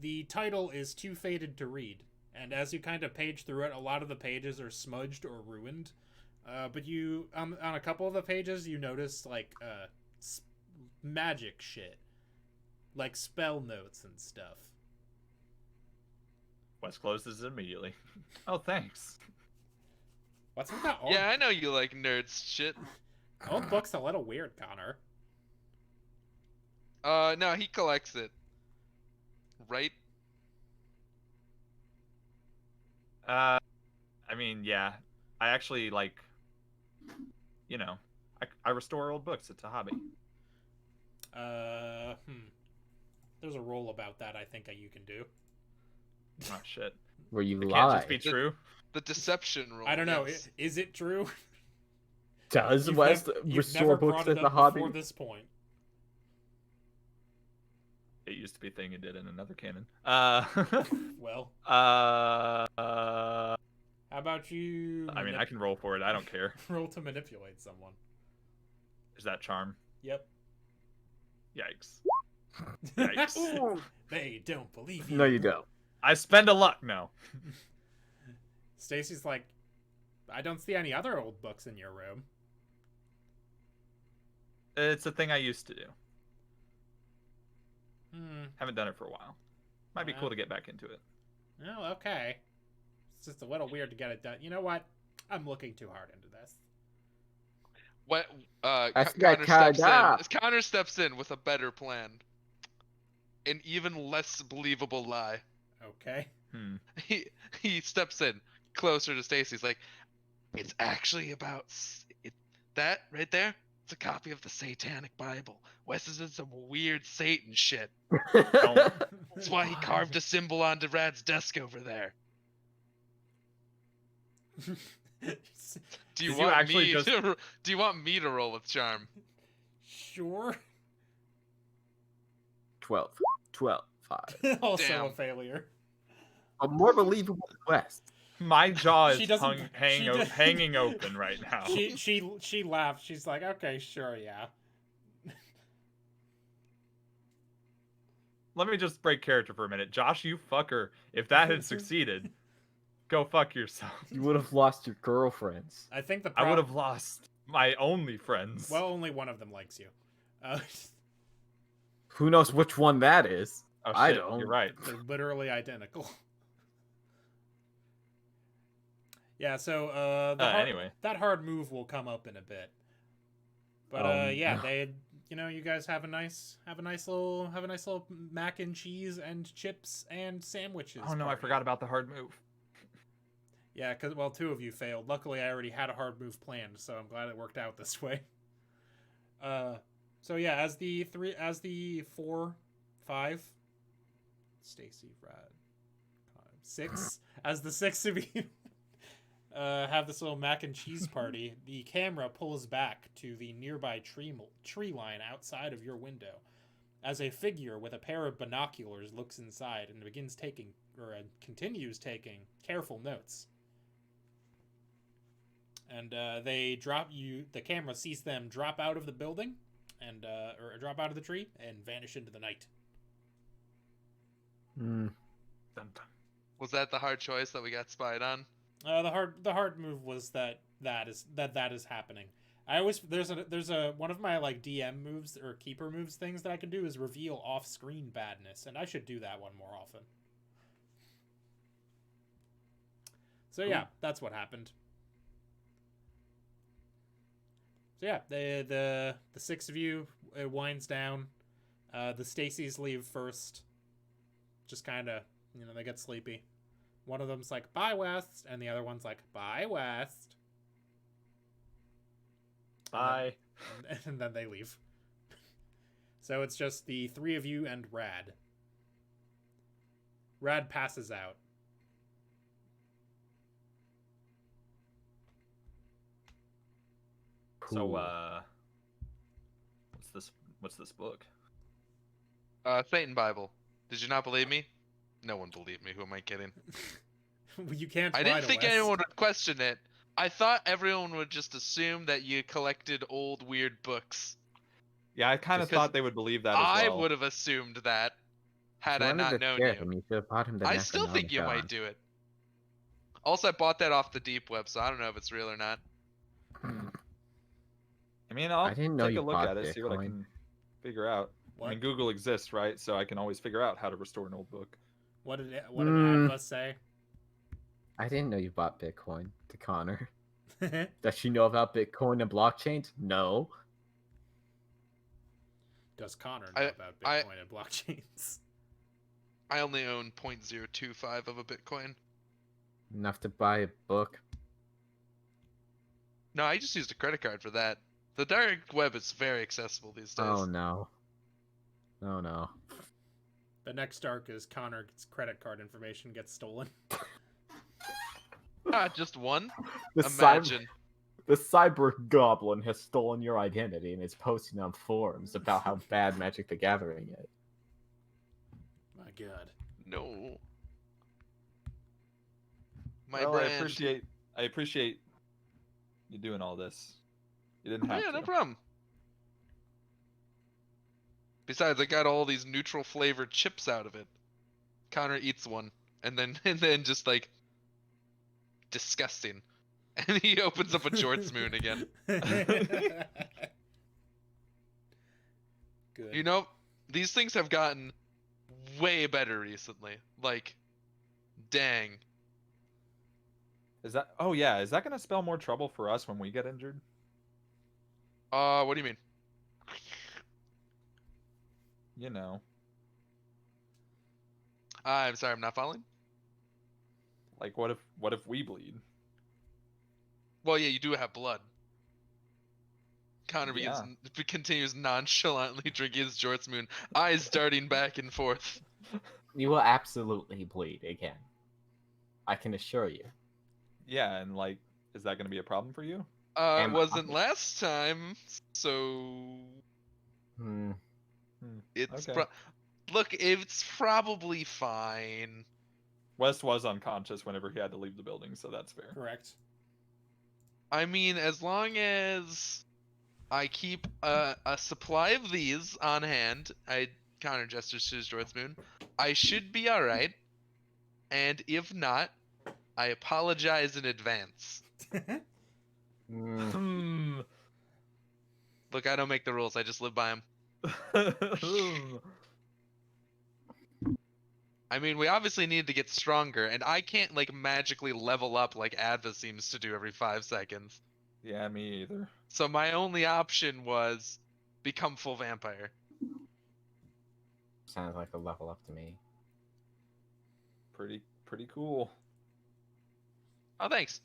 The title is Too Faded to Read, and as you kind of page through it, a lot of the pages are smudged or ruined. But you, on a couple of the pages, you notice like magic shit, like spell notes and stuff. Wes closes it immediately. Oh, thanks. What's with that? Yeah, I know you like nerds shit. Old book's a little weird, Connor. No, he collects it. Right? I mean, yeah. I actually, like, you know, I restore old books. It's a hobby. There's a roll about that I think you can do. Oh, shit. Where you It lie. can't just be true. The deception roll. I don't know. yes. Is it true? Does You've West you've restore never books brought it as a up hobby? before this point. It used to be a thing it did in another canon. Well, How about you? I mean, I can roll for it. I don't care. roll to manipulate someone. Is that charm? Yep. Yikes. Yikes. They don't believe you. No, you don't. I spend a luck. No. Stacy's like, I don't see any other old books in your room. It's a thing I used to do. Hmm. Haven't done it for a while. Might be cool to get back into it. Oh, okay. It's just a little weird to get it done. You know what? I'm looking too hard into this. What? That's Connor got steps kinda. in. Connor steps in with a better plan. An even less believable lie. Okay. He steps in closer to Stacy. He's like, it's actually about that right there. It's a copy of the Satanic Bible. Wes is in some weird Satan shit. That's why he carved a symbol onto Rad's desk over there. Do you Did you want actually me just- to? Do you want me to roll with charm? Sure. 12. 5. Also Damn. a failure. A more believable than West. My jaw She is doesn't- she does- hanging open right now. She laughed. She's like, okay, sure, yeah. Let me just break character for a minute. Josh, you fucker. If that had succeeded, go fuck yourself. You would have lost your girlfriends. I think the I would have lost my only friends. Well, only one of them likes you. Who knows which one that is? oh, shit, I don't. You're right. They're literally identical. Yeah, so Anyway. that hard move will come up in a bit. But yeah, they, you guys have a nice little mac and cheese and chips and sandwiches. Oh no, I party. forgot about the hard move. Yeah, because two of you failed. Luckily, I already had a hard move planned, so I'm glad it worked out this way. So yeah, as the 4, 5, Stacy, Brad, 6, as the 6 of you have this little mac and cheese party, the camera pulls back to the nearby tree line outside of your window. as a figure with a pair of binoculars looks inside and begins taking, or continues taking, careful notes. And they drop you. The camera sees them drop out of the building, and or drop out of the tree and vanish into the night. Was that the hard choice that we got spied on? The hard move was that is happening. I always there's a one of my like DM moves or keeper moves things that I can do is reveal off-screen badness, and I should do that one more often. So yeah, that's what happened. So yeah, the six of you, it winds down. The Stacys leave first. Just kind of, they get sleepy. One of them's like, bye, West. And the other one's like, bye, West. Bye. And then they leave. So it's just the three of you and Rad. Rad passes out. So, what's this book? Satan Bible. Did you not believe me? No one believed me. Who am I kidding? You can't. I didn't think anyone would question it. I thought everyone would just assume that you collected old weird books. Yeah, I kind of thought they would believe that as I well. would have assumed that had If I wanted not to known scare you. him, you should have bought him the I still think you Necronomicon. might do it. Also, I bought that off the deep web, so I don't know if it's real or not. I mean, I'll I didn't know take you a look bought at it, see what I Bitcoin. can figure out. What? I mean, Google exists, right? So I can always figure out how to restore an old book. What did Adva say? I didn't know you bought Bitcoin to Connor. Does she know about Bitcoin and blockchains? No. Does Connor know about Bitcoin and blockchains? I only own 0.025 of a Bitcoin. Enough to buy a book. No, I just used a credit card for that. The dark web is very accessible these days. Oh no. Oh no. The next arc is Connor's credit card information gets stolen. Not just one. The Imagine. The cyber goblin has stolen your identity and is posting on forums about how bad Magic the Gathering is. My God. No. Well, brand. I appreciate you doing all this. You didn't have Yeah, to. no problem. Besides, I got all these neutral flavored chips out of it. Connor eats one, and then just like disgusting, and he opens up a Jorts Moon again. Good. You know, these things have gotten way better recently. Like, dang. Is that? Oh yeah. Is that gonna spell more trouble for us when we get injured? What do you mean? You know, I'm sorry, I'm not following. like what if we bleed? Well, yeah, you do have blood. Connor Yeah. continues nonchalantly drinking his Jorts Moon, eyes darting back and forth. You will absolutely bleed again. I can assure you. Yeah, and like, is that gonna be a problem for you? It wasn't last time, so it's Okay. look, it's probably fine. West was unconscious whenever he had to leave the building, so that's fair. Correct. I mean, as long as I keep a supply of these on hand, Connor gestures to his Jorts Moon, I should be alright. And if not, I apologize in advance. Look, I don't make the rules, I just live by them. I mean, we obviously need to get stronger, and I can't, like, magically level up like Adva seems to do every 5 seconds. Yeah, me either. So my only option was become full vampire. Sounds like a level up to me. Pretty cool. Oh, thanks.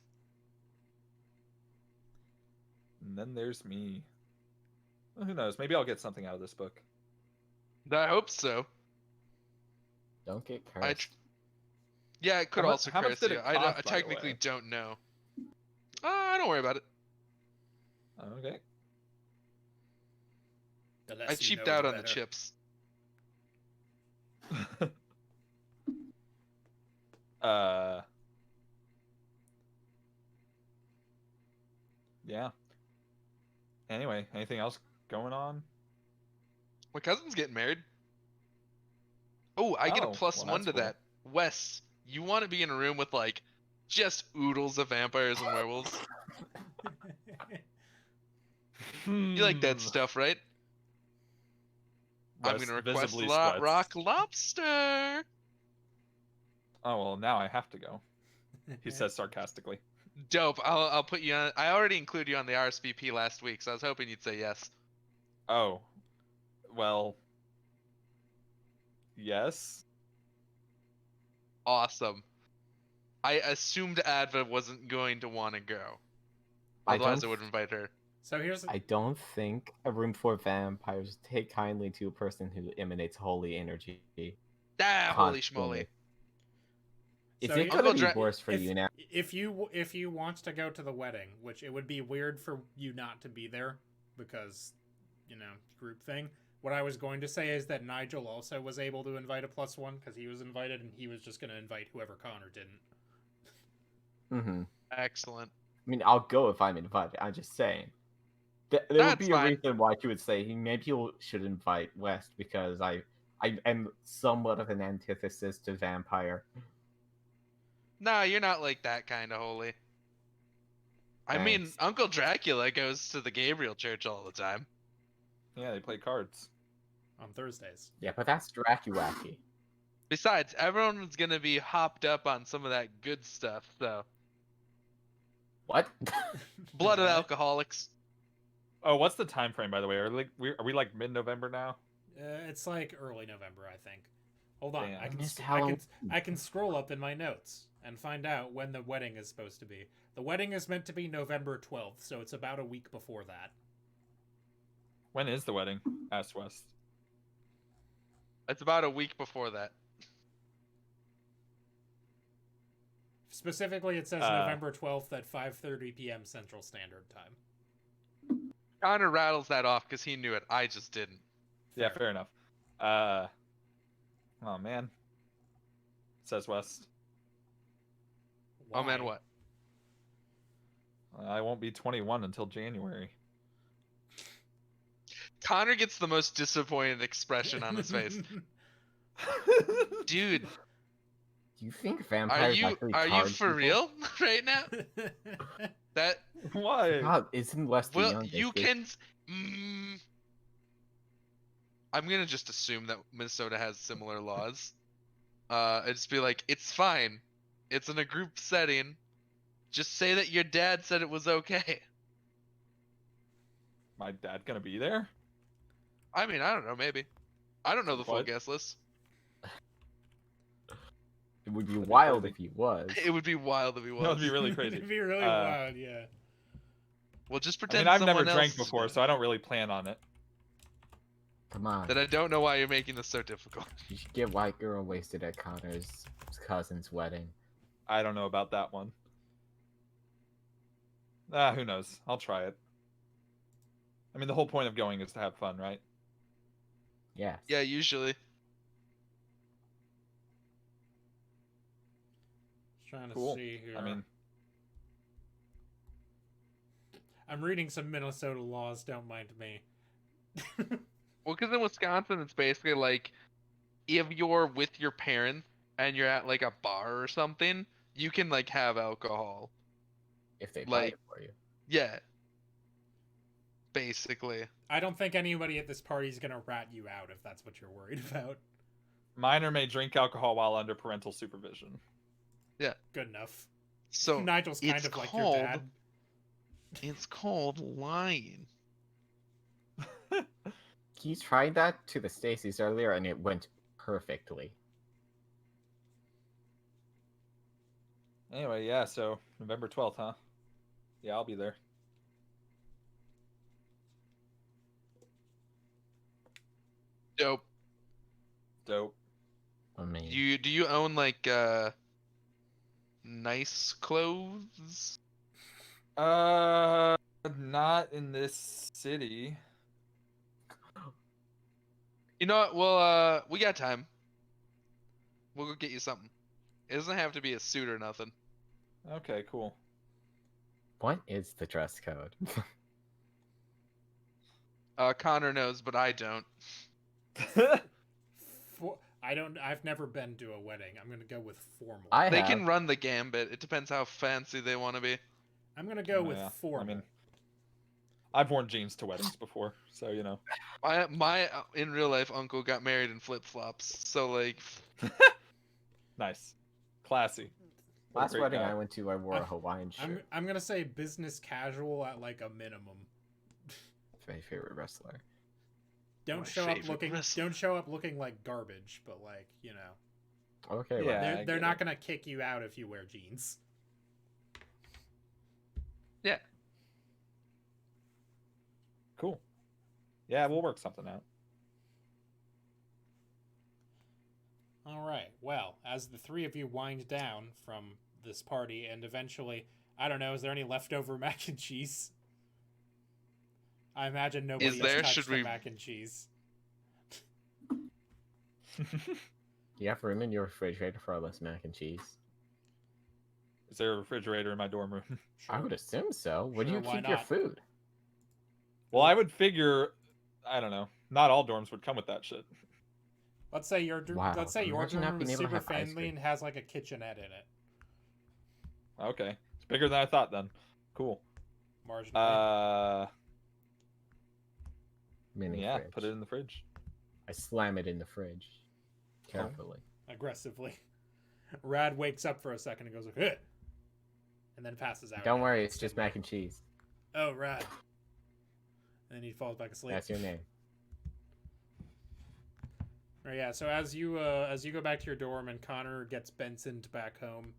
And then there's me. Well, who knows? Maybe I'll get something out of this book. I hope so. Don't get cursed. Yeah, it could How also much curse did you. it I cost, by the technically way? don't know. Don't worry about it. Okay. The less I you cheaped know, out the on the better. chips. Yeah. Anyway, anything else going on? My cousin's getting married. Oh, I get a Oh, plus well, one that's to cool. that. Wes, you want to be in a room with like just oodles of vampires and werewolves? You like that stuff, right? I'm Wes gonna request visibly sweats. rock lobster. Oh well, now I have to go. He says sarcastically. Dope. I'll put you on. I already included you on the RSVP last week, so I was hoping you'd say yes. Oh, well, yes. Awesome. I assumed Adva wasn't going to want to go. I Otherwise, I don't would invite her. So here's I don't think a room for vampires take kindly to a person who emanates holy energy Ah, holy schmoly. constantly. Is So it he- gonna Uncle be Dra- worse for you now? if you want to go to the wedding, which it would be weird for you not to be there because, group thing. What I was going to say is that Nigel also was able to invite a +1 because he was invited, and he was just going to invite whoever Connor didn't. Mm-hmm. Excellent. I mean, I'll go if I'm invited. I'm just saying. There would That's be fine. a reason why she would say maybe you should invite West because I am somewhat of an antithesis to vampire. Nah, you're not like that kind of holy. I mean, Thanks. Uncle Dracula goes to the Gabriel Church all the time. Yeah, they play cards. On Thursdays. Yeah, but that's Dracuwacky. Besides, everyone's gonna be hopped up on some of that good stuff, so. What? Blood of What? alcoholics. Oh, what's the time frame, by the way? Are we like mid-November now? It's like early November, I think. Hold on, Damn. I can Missed I can Halloween. I can scroll up in my notes and find out when the wedding is supposed to be. The wedding is meant to be November 12th, so it's about a week before that. When is the wedding? Asked West. It's about a week before that. Specifically, it says November 12th at 5:30 p.m. Central Standard Time. Connor rattles that off because he knew it. I just didn't. Yeah, fair enough. Oh man. Says West. Oh man, Why? what? I won't be 21 until January. Connor gets the most disappointed expression on his face. Dude, Do you think are vampires you actually are you charge for people? real right now? That Why? God, isn't West the well, youngest? you can. I'm gonna just assume that Minnesota has similar laws. It'd just be like, it's fine. It's in a group setting. Just say that your dad said it was okay. My dad gonna be there? I mean, I don't know, maybe. I don't know the full What? guest list. It would be That'd be wild crazy. if he was. It would be wild if he was. That would be really crazy. It'd be really Uh, wild, yeah. Well, just I pretend mean, I've someone never else drank before, so I don't really plan on it. Come on. That I don't know why you're making this so difficult. You should get white girl wasted at Connor's cousin's wedding. I don't know about that one. Who knows? I'll try it. I mean, the whole point of going is to have fun, right? Yes. Yeah, usually. Trying to Cool. see here. I mean, I'm reading some Minnesota laws, don't mind me. Well, because in Wisconsin, it's basically like, if you're with your parents and you're at like a bar or something, you can like have alcohol. If they buy Like- it for you. Yeah. Basically. I don't think anybody at this party is gonna rat you out if that's what you're worried about. minor may drink alcohol while under parental supervision. Good enough. So Nigel's kind it's of like your called- dad. it's called lying. He tried that to the Stacys earlier and it went perfectly. Anyway, yeah, so November 12th, huh? Yeah, I'll be there. Dope. Dope. I mean, Do you own like nice clothes? Not in this city. You know what? Well, we got time. We'll go get you something. It doesn't have to be a suit or nothing. Okay, cool. What is the dress code? Connor knows, but I don't. I've never been to a wedding. I'm gonna go with formal. They have. can run the gambit. It depends how fancy they want to be. I'm gonna go with Yeah, formal. I mean, I've worn jeans to weddings before, so you know. My in real life uncle got married in flip flops, so like. Nice, classy. What a Last great wedding guy. I went to, I wore a Hawaiian shirt. I'm gonna say business casual at like a minimum. My favorite wrestler. Don't My show up favorite looking. wrestler. Don't show up looking like garbage, but like you know, Okay, Yeah. well, I they're get not it. gonna kick you out if you wear jeans. Yeah. Cool. Yeah, we'll work something out. All right. Well, as the three of you wind down from this party, and eventually, I don't know, is there any leftover mac and cheese? I imagine nobody there? has touched Should the we- mac and cheese. do you have room in your refrigerator for all this mac and cheese? Is there a refrigerator in my dorm room? I would assume so. Where do Sure, you why keep your not? food? Well, I would figure, I don't know. Not all dorms would come with that shit. Let's say your Wow, let's say your imagine dorm not room being is able to super have ice family cream. and has like a kitchenette in it. Okay, it's bigger than I thought. Then, cool. Marginally. Mini Yeah, fridge. put it in the fridge. I slam it in the fridge. Carefully. Aggressively. Rad wakes up for a second and goes like, "Huh," and then passes out. Don't worry, it's just mac and cheese. Oh, Rad. And then he falls back asleep. That's your name. Right, yeah. So as you go back to your dorm and Connor gets Bensoned back home,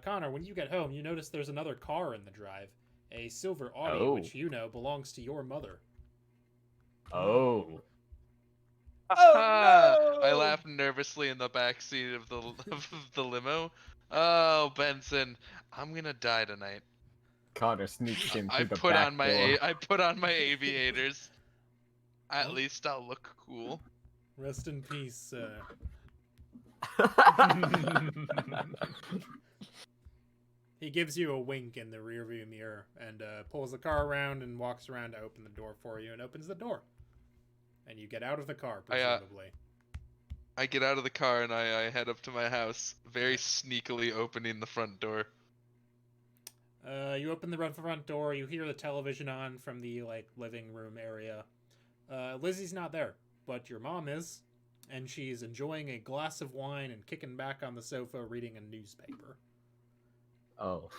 Connor, when you get home, you notice there's another car in the drive, a silver Audi, Oh. which you know belongs to your mother. Oh. I laughed nervously in the back seat of the limo. Oh, Benson, I'm gonna die tonight. Connor sneaks in I through the put back on my door. I put on my aviators. At Well. least I'll look cool. Rest in peace. He gives you a wink in the rearview mirror and pulls the car around and walks around to open the door for you and opens the door. And you get out of the car, presumably. I get out of the car and I head up to my house, very sneakily opening the front door. You open the front door. You hear the television on from the living room area. Lizzie's not there, but your mom is, and she's enjoying a glass of wine and kicking back on the sofa reading a newspaper. Oh.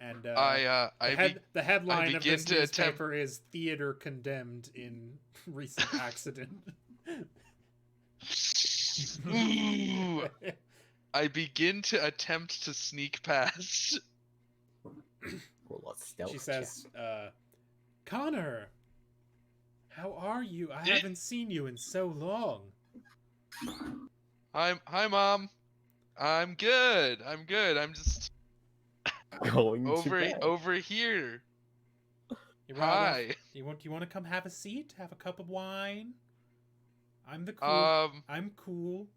And The headline of begin this to attempt- newspaper is "Theater Condemned in Recent Accident." Ooh. I begin to attempt to sneak past. Roll a stealth She check. says, "Connor, how are you? I haven't seen you in so long." Hi, Mom. I'm good. I'm just Going to over bed. over here. You rather- Hi. You want to come have a seat, have a cup of wine? I'm the cool. I'm cool.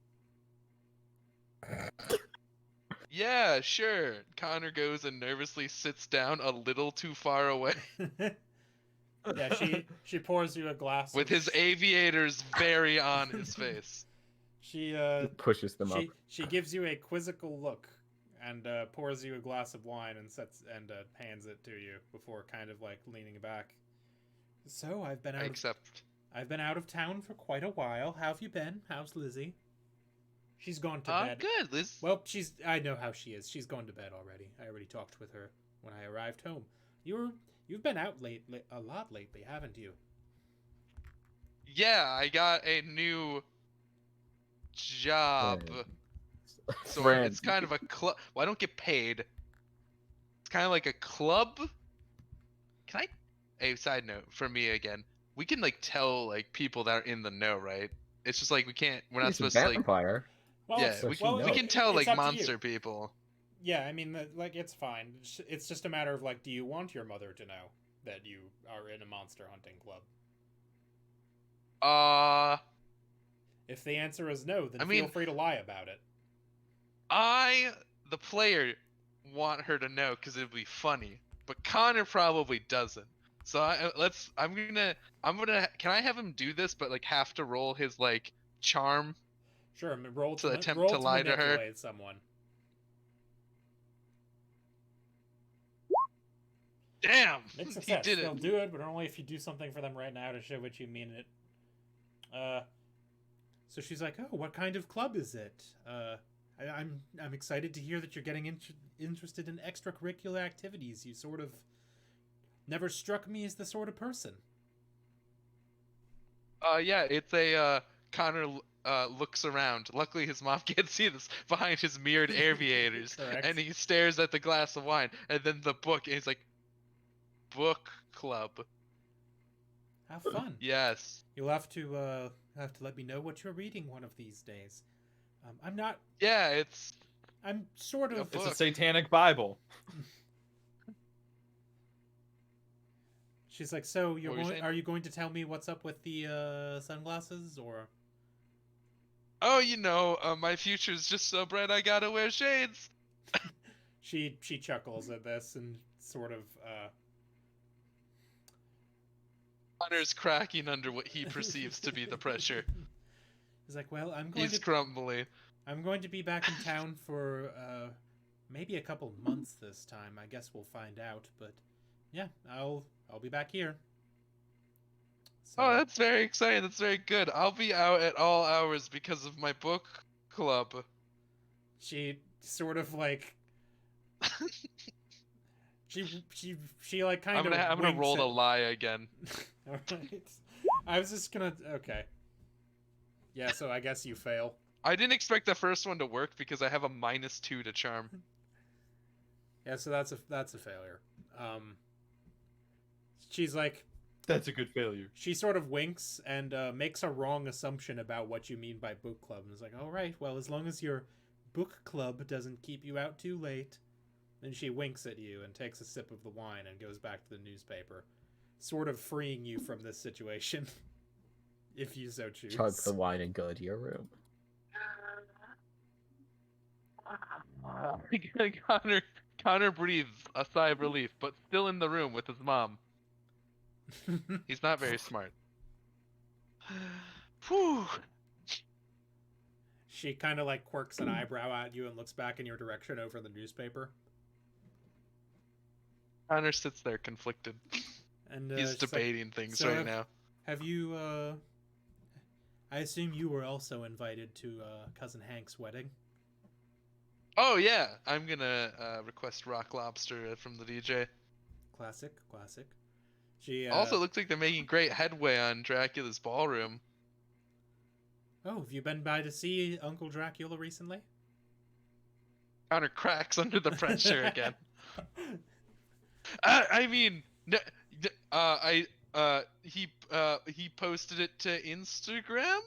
Yeah, sure. Connor goes and nervously sits down a little too far away Yeah, she pours you a glass with of- his aviators very on his face. She Pushes them up. she gives you a quizzical look and pours you a glass of wine and hands it to you before kind of leaning back. So I've been out of town for quite a while. How have you been? How's Lizzie? She's gone to bed. Good, Liz. Well, I know how she is. She's gone to bed already. I already talked with her when I arrived home. You've been out a lot lately, haven't you? Yeah, I got a new job. So Friend. it's kind of a club. Well, I don't get paid. It's kind of like a club. Can I? A side note for me again. We can tell people that are in the know, right? It's just we can't. We're not He's a supposed to vampire. Well, Yeah, so we she can. knows. We can tell it's up to monster you. people. Yeah, I mean, it's fine. It's just a matter of do you want your mother to know that you are in a monster hunting club? If the answer is no, then I feel mean- free to lie about it. I, the player, want her to know because it'd be funny, but Connor probably doesn't. So I'm gonna. Can I have him do this, but like have to roll his like charm Sure, roll to attempt roll to lie to her? manipulate someone. Damn, It's he success. did They'll it. do it, but only if you do something for them right now to show what you mean it. So she's like, "Oh, what kind of club is it? I'm excited to hear that you're getting interested in extracurricular activities. You sort of never struck me as the sort of person." Yeah, it's a Connor looks around. Luckily, his mom can't see this behind his mirrored aviators, Correct. and he stares at the glass of wine and then the book, and he's like, "Book club." Have fun. Yes. You'll have to let me know what you're reading one of these days. I'm not. Yeah, it's I'm sort of. It's a Book. satanic Bible. She's like, so What were you saying? are you going to tell me what's up with the sunglasses or? Oh, my future's just so bright I gotta wear shades. She chuckles at this and sort of Connor's cracking under what he perceives to be the pressure. He's like, well, He's crumbling. I'm going to be back in town for maybe a couple months this time. I guess we'll find out, but yeah, I'll be back here. So, Oh, that's very exciting. That's very good. I'll be out at all hours because of my book club. she sort of like she like kind I'm of gonna roll the lie again. All right. I was just gonna okay. Yeah, so I guess you fail. I didn't expect the first one to work because I have a -2 to charm. Yeah, so that's a failure. She's like, That's a good failure. she sort of winks and makes a wrong assumption about what you mean by book club, and is like, all right, well, as long as your book club doesn't keep you out too late. Then she winks at you and takes a sip of the wine and goes back to the newspaper, sort of freeing you from this situation, if you so choose. Chug the wine and go to your room. Connor breathes a sigh of relief, but still in the room with his mom. He's not very smart. Whew. She kind of like quirks an eyebrow at you and looks back in your direction over the newspaper. Connor sits there conflicted. And He's she's like, debating things "So right now. have you, I assume you were also invited to Cousin Hank's wedding? Oh yeah, I'm gonna request rock lobster from the DJ. Classic. She, Also, looks like they're making great headway on Dracula's ballroom. oh, have you been by to see Uncle Dracula recently? Connor cracks under the pressure again. I mean, he posted it to Instagram.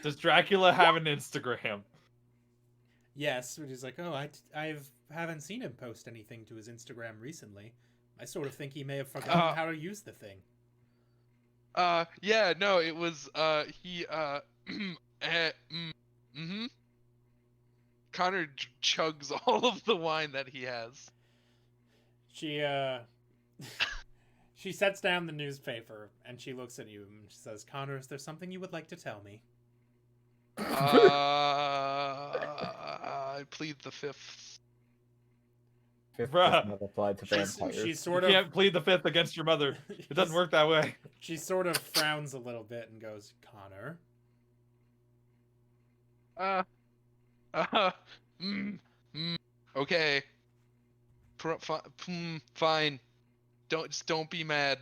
Does Dracula have an Instagram? Yes, but he's like, oh, I haven't seen him post anything to his Instagram recently. I sort of think he may have forgotten how to use the thing. Yeah, no, it was he Connor chugs all of the wine that he has. She she sets down the newspaper and she looks at you and she says, Connor, is there something you would like to tell me? I plead the fifth. Fifth Bruh. does not apply to vampires. She's You sort of can't plead the fifth against your mother. It doesn't work that way. She sort of frowns a little bit and goes, Connor. Okay. Fine. Don't be mad.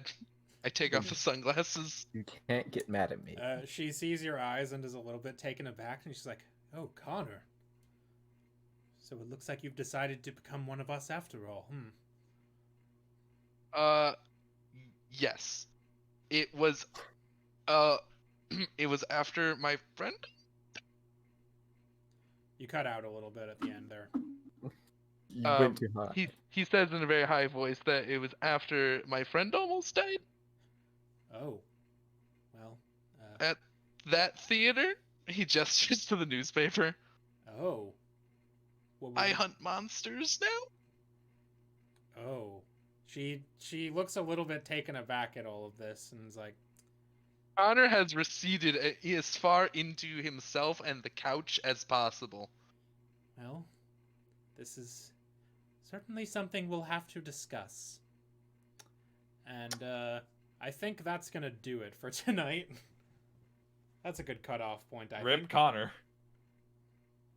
I take off the sunglasses. You can't get mad at me. She sees your eyes and is a little bit taken aback, and she's like, oh, Connor. So it looks like you've decided to become one of us after all, Yes. It was it was after my friend. You cut out a little bit at the end there. You went too high. He says in a very high voice that it was after my friend almost died. Oh. Well. At that theater, he gestures to the newspaper. Oh. What I was it? hunt monsters now? Oh. She looks a little bit taken aback at all of this and is like, Connor has receded as far into himself and the couch as possible. well, this is certainly something we'll have to discuss. And I think that's gonna do it for tonight. That's a good cutoff point, I Rip think. Connor.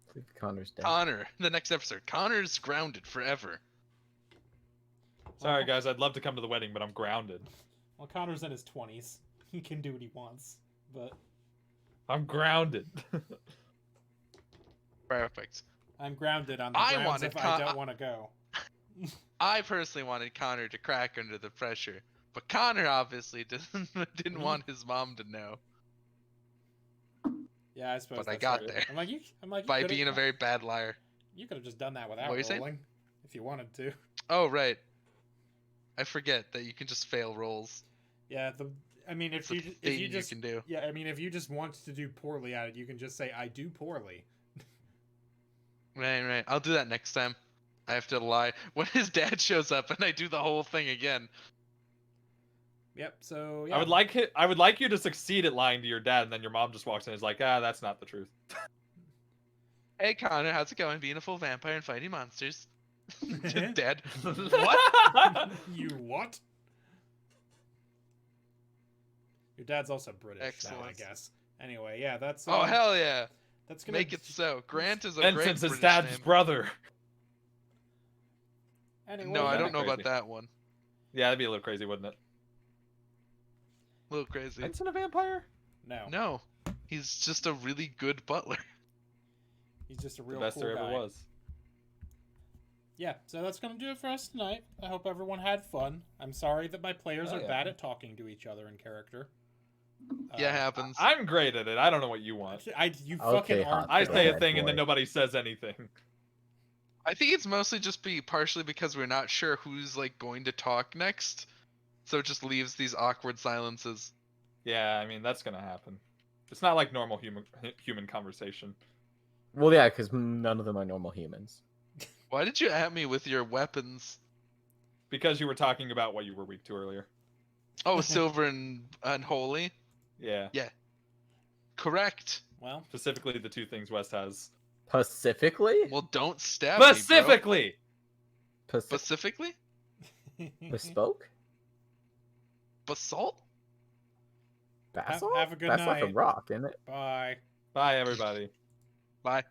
I think Connor's dead. Connor, the next episode. Connor's grounded forever. Sorry, guys. I'd love to come to the wedding, but I'm grounded. Well, Connor's in his 20s. He can do what he wants, but I'm grounded. Perfect. I'm grounded on the I grounds wanted if I don't want to go. I personally wanted Connor to crack under the pressure, but Connor obviously didn't want his mom to know. Yeah, I suppose. But I that's got right. there. I'm like, you By could've- being a very bad liar. You could have just done that without What are you saying? rolling, if you wanted to. Oh, right. I forget that you can just fail rolls. Yeah, I mean, It's if a you thing just you can do. yeah, I mean, if you just want to do poorly at it, you can just say I do poorly. Right. I'll do that next time. I have to lie. When his dad shows up and I do the whole thing again. Yep. So yeah. I would like you to succeed at lying to your dad, and then your mom just walks in and is like, that's not the truth. Hey, Connor, how's it going? Being a full vampire and fighting monsters. Dad. What? You what? Your dad's also British now, I Excellent. guess. Anyway, yeah, that's. Oh, hell yeah. That's gonna Make it so. Grant is a And great since his British dad's name. brother. Anyway, No, I yeah. don't know about Crazy. that one. Yeah, that'd be a little crazy, wouldn't it? A little crazy. Ensign a vampire? No, No, he's just a really good butler. he's just a The real best cool there guy. ever was. Yeah, so that's gonna do it for us tonight. I hope everyone had fun. I'm sorry that my players Oh, are yeah. bad at talking to each other in character. Yeah, it happens. I'm great at it. I don't know what you want. You Okay, fucking aren't. hot I Go say a ahead, thing and then boy. nobody says anything. I think it's mostly just partially because we're not sure who's like going to talk next, so it just leaves these awkward silences. Yeah, I mean, that's gonna happen. It's not like normal human conversation. Well, yeah, because none of them are normal humans. Why did you at me with your weapons? Because you were talking about what you were weak to earlier. Oh, silver and unholy. Yeah. Correct. Well, Specifically, the two things West has. Pacifically? Well, don't stab me, bro. Specifically! Specifically? Bespoke? Basalt? Basalt? have a good That's like night. a rock, isn't it? Bye. Bye, everybody. Bye.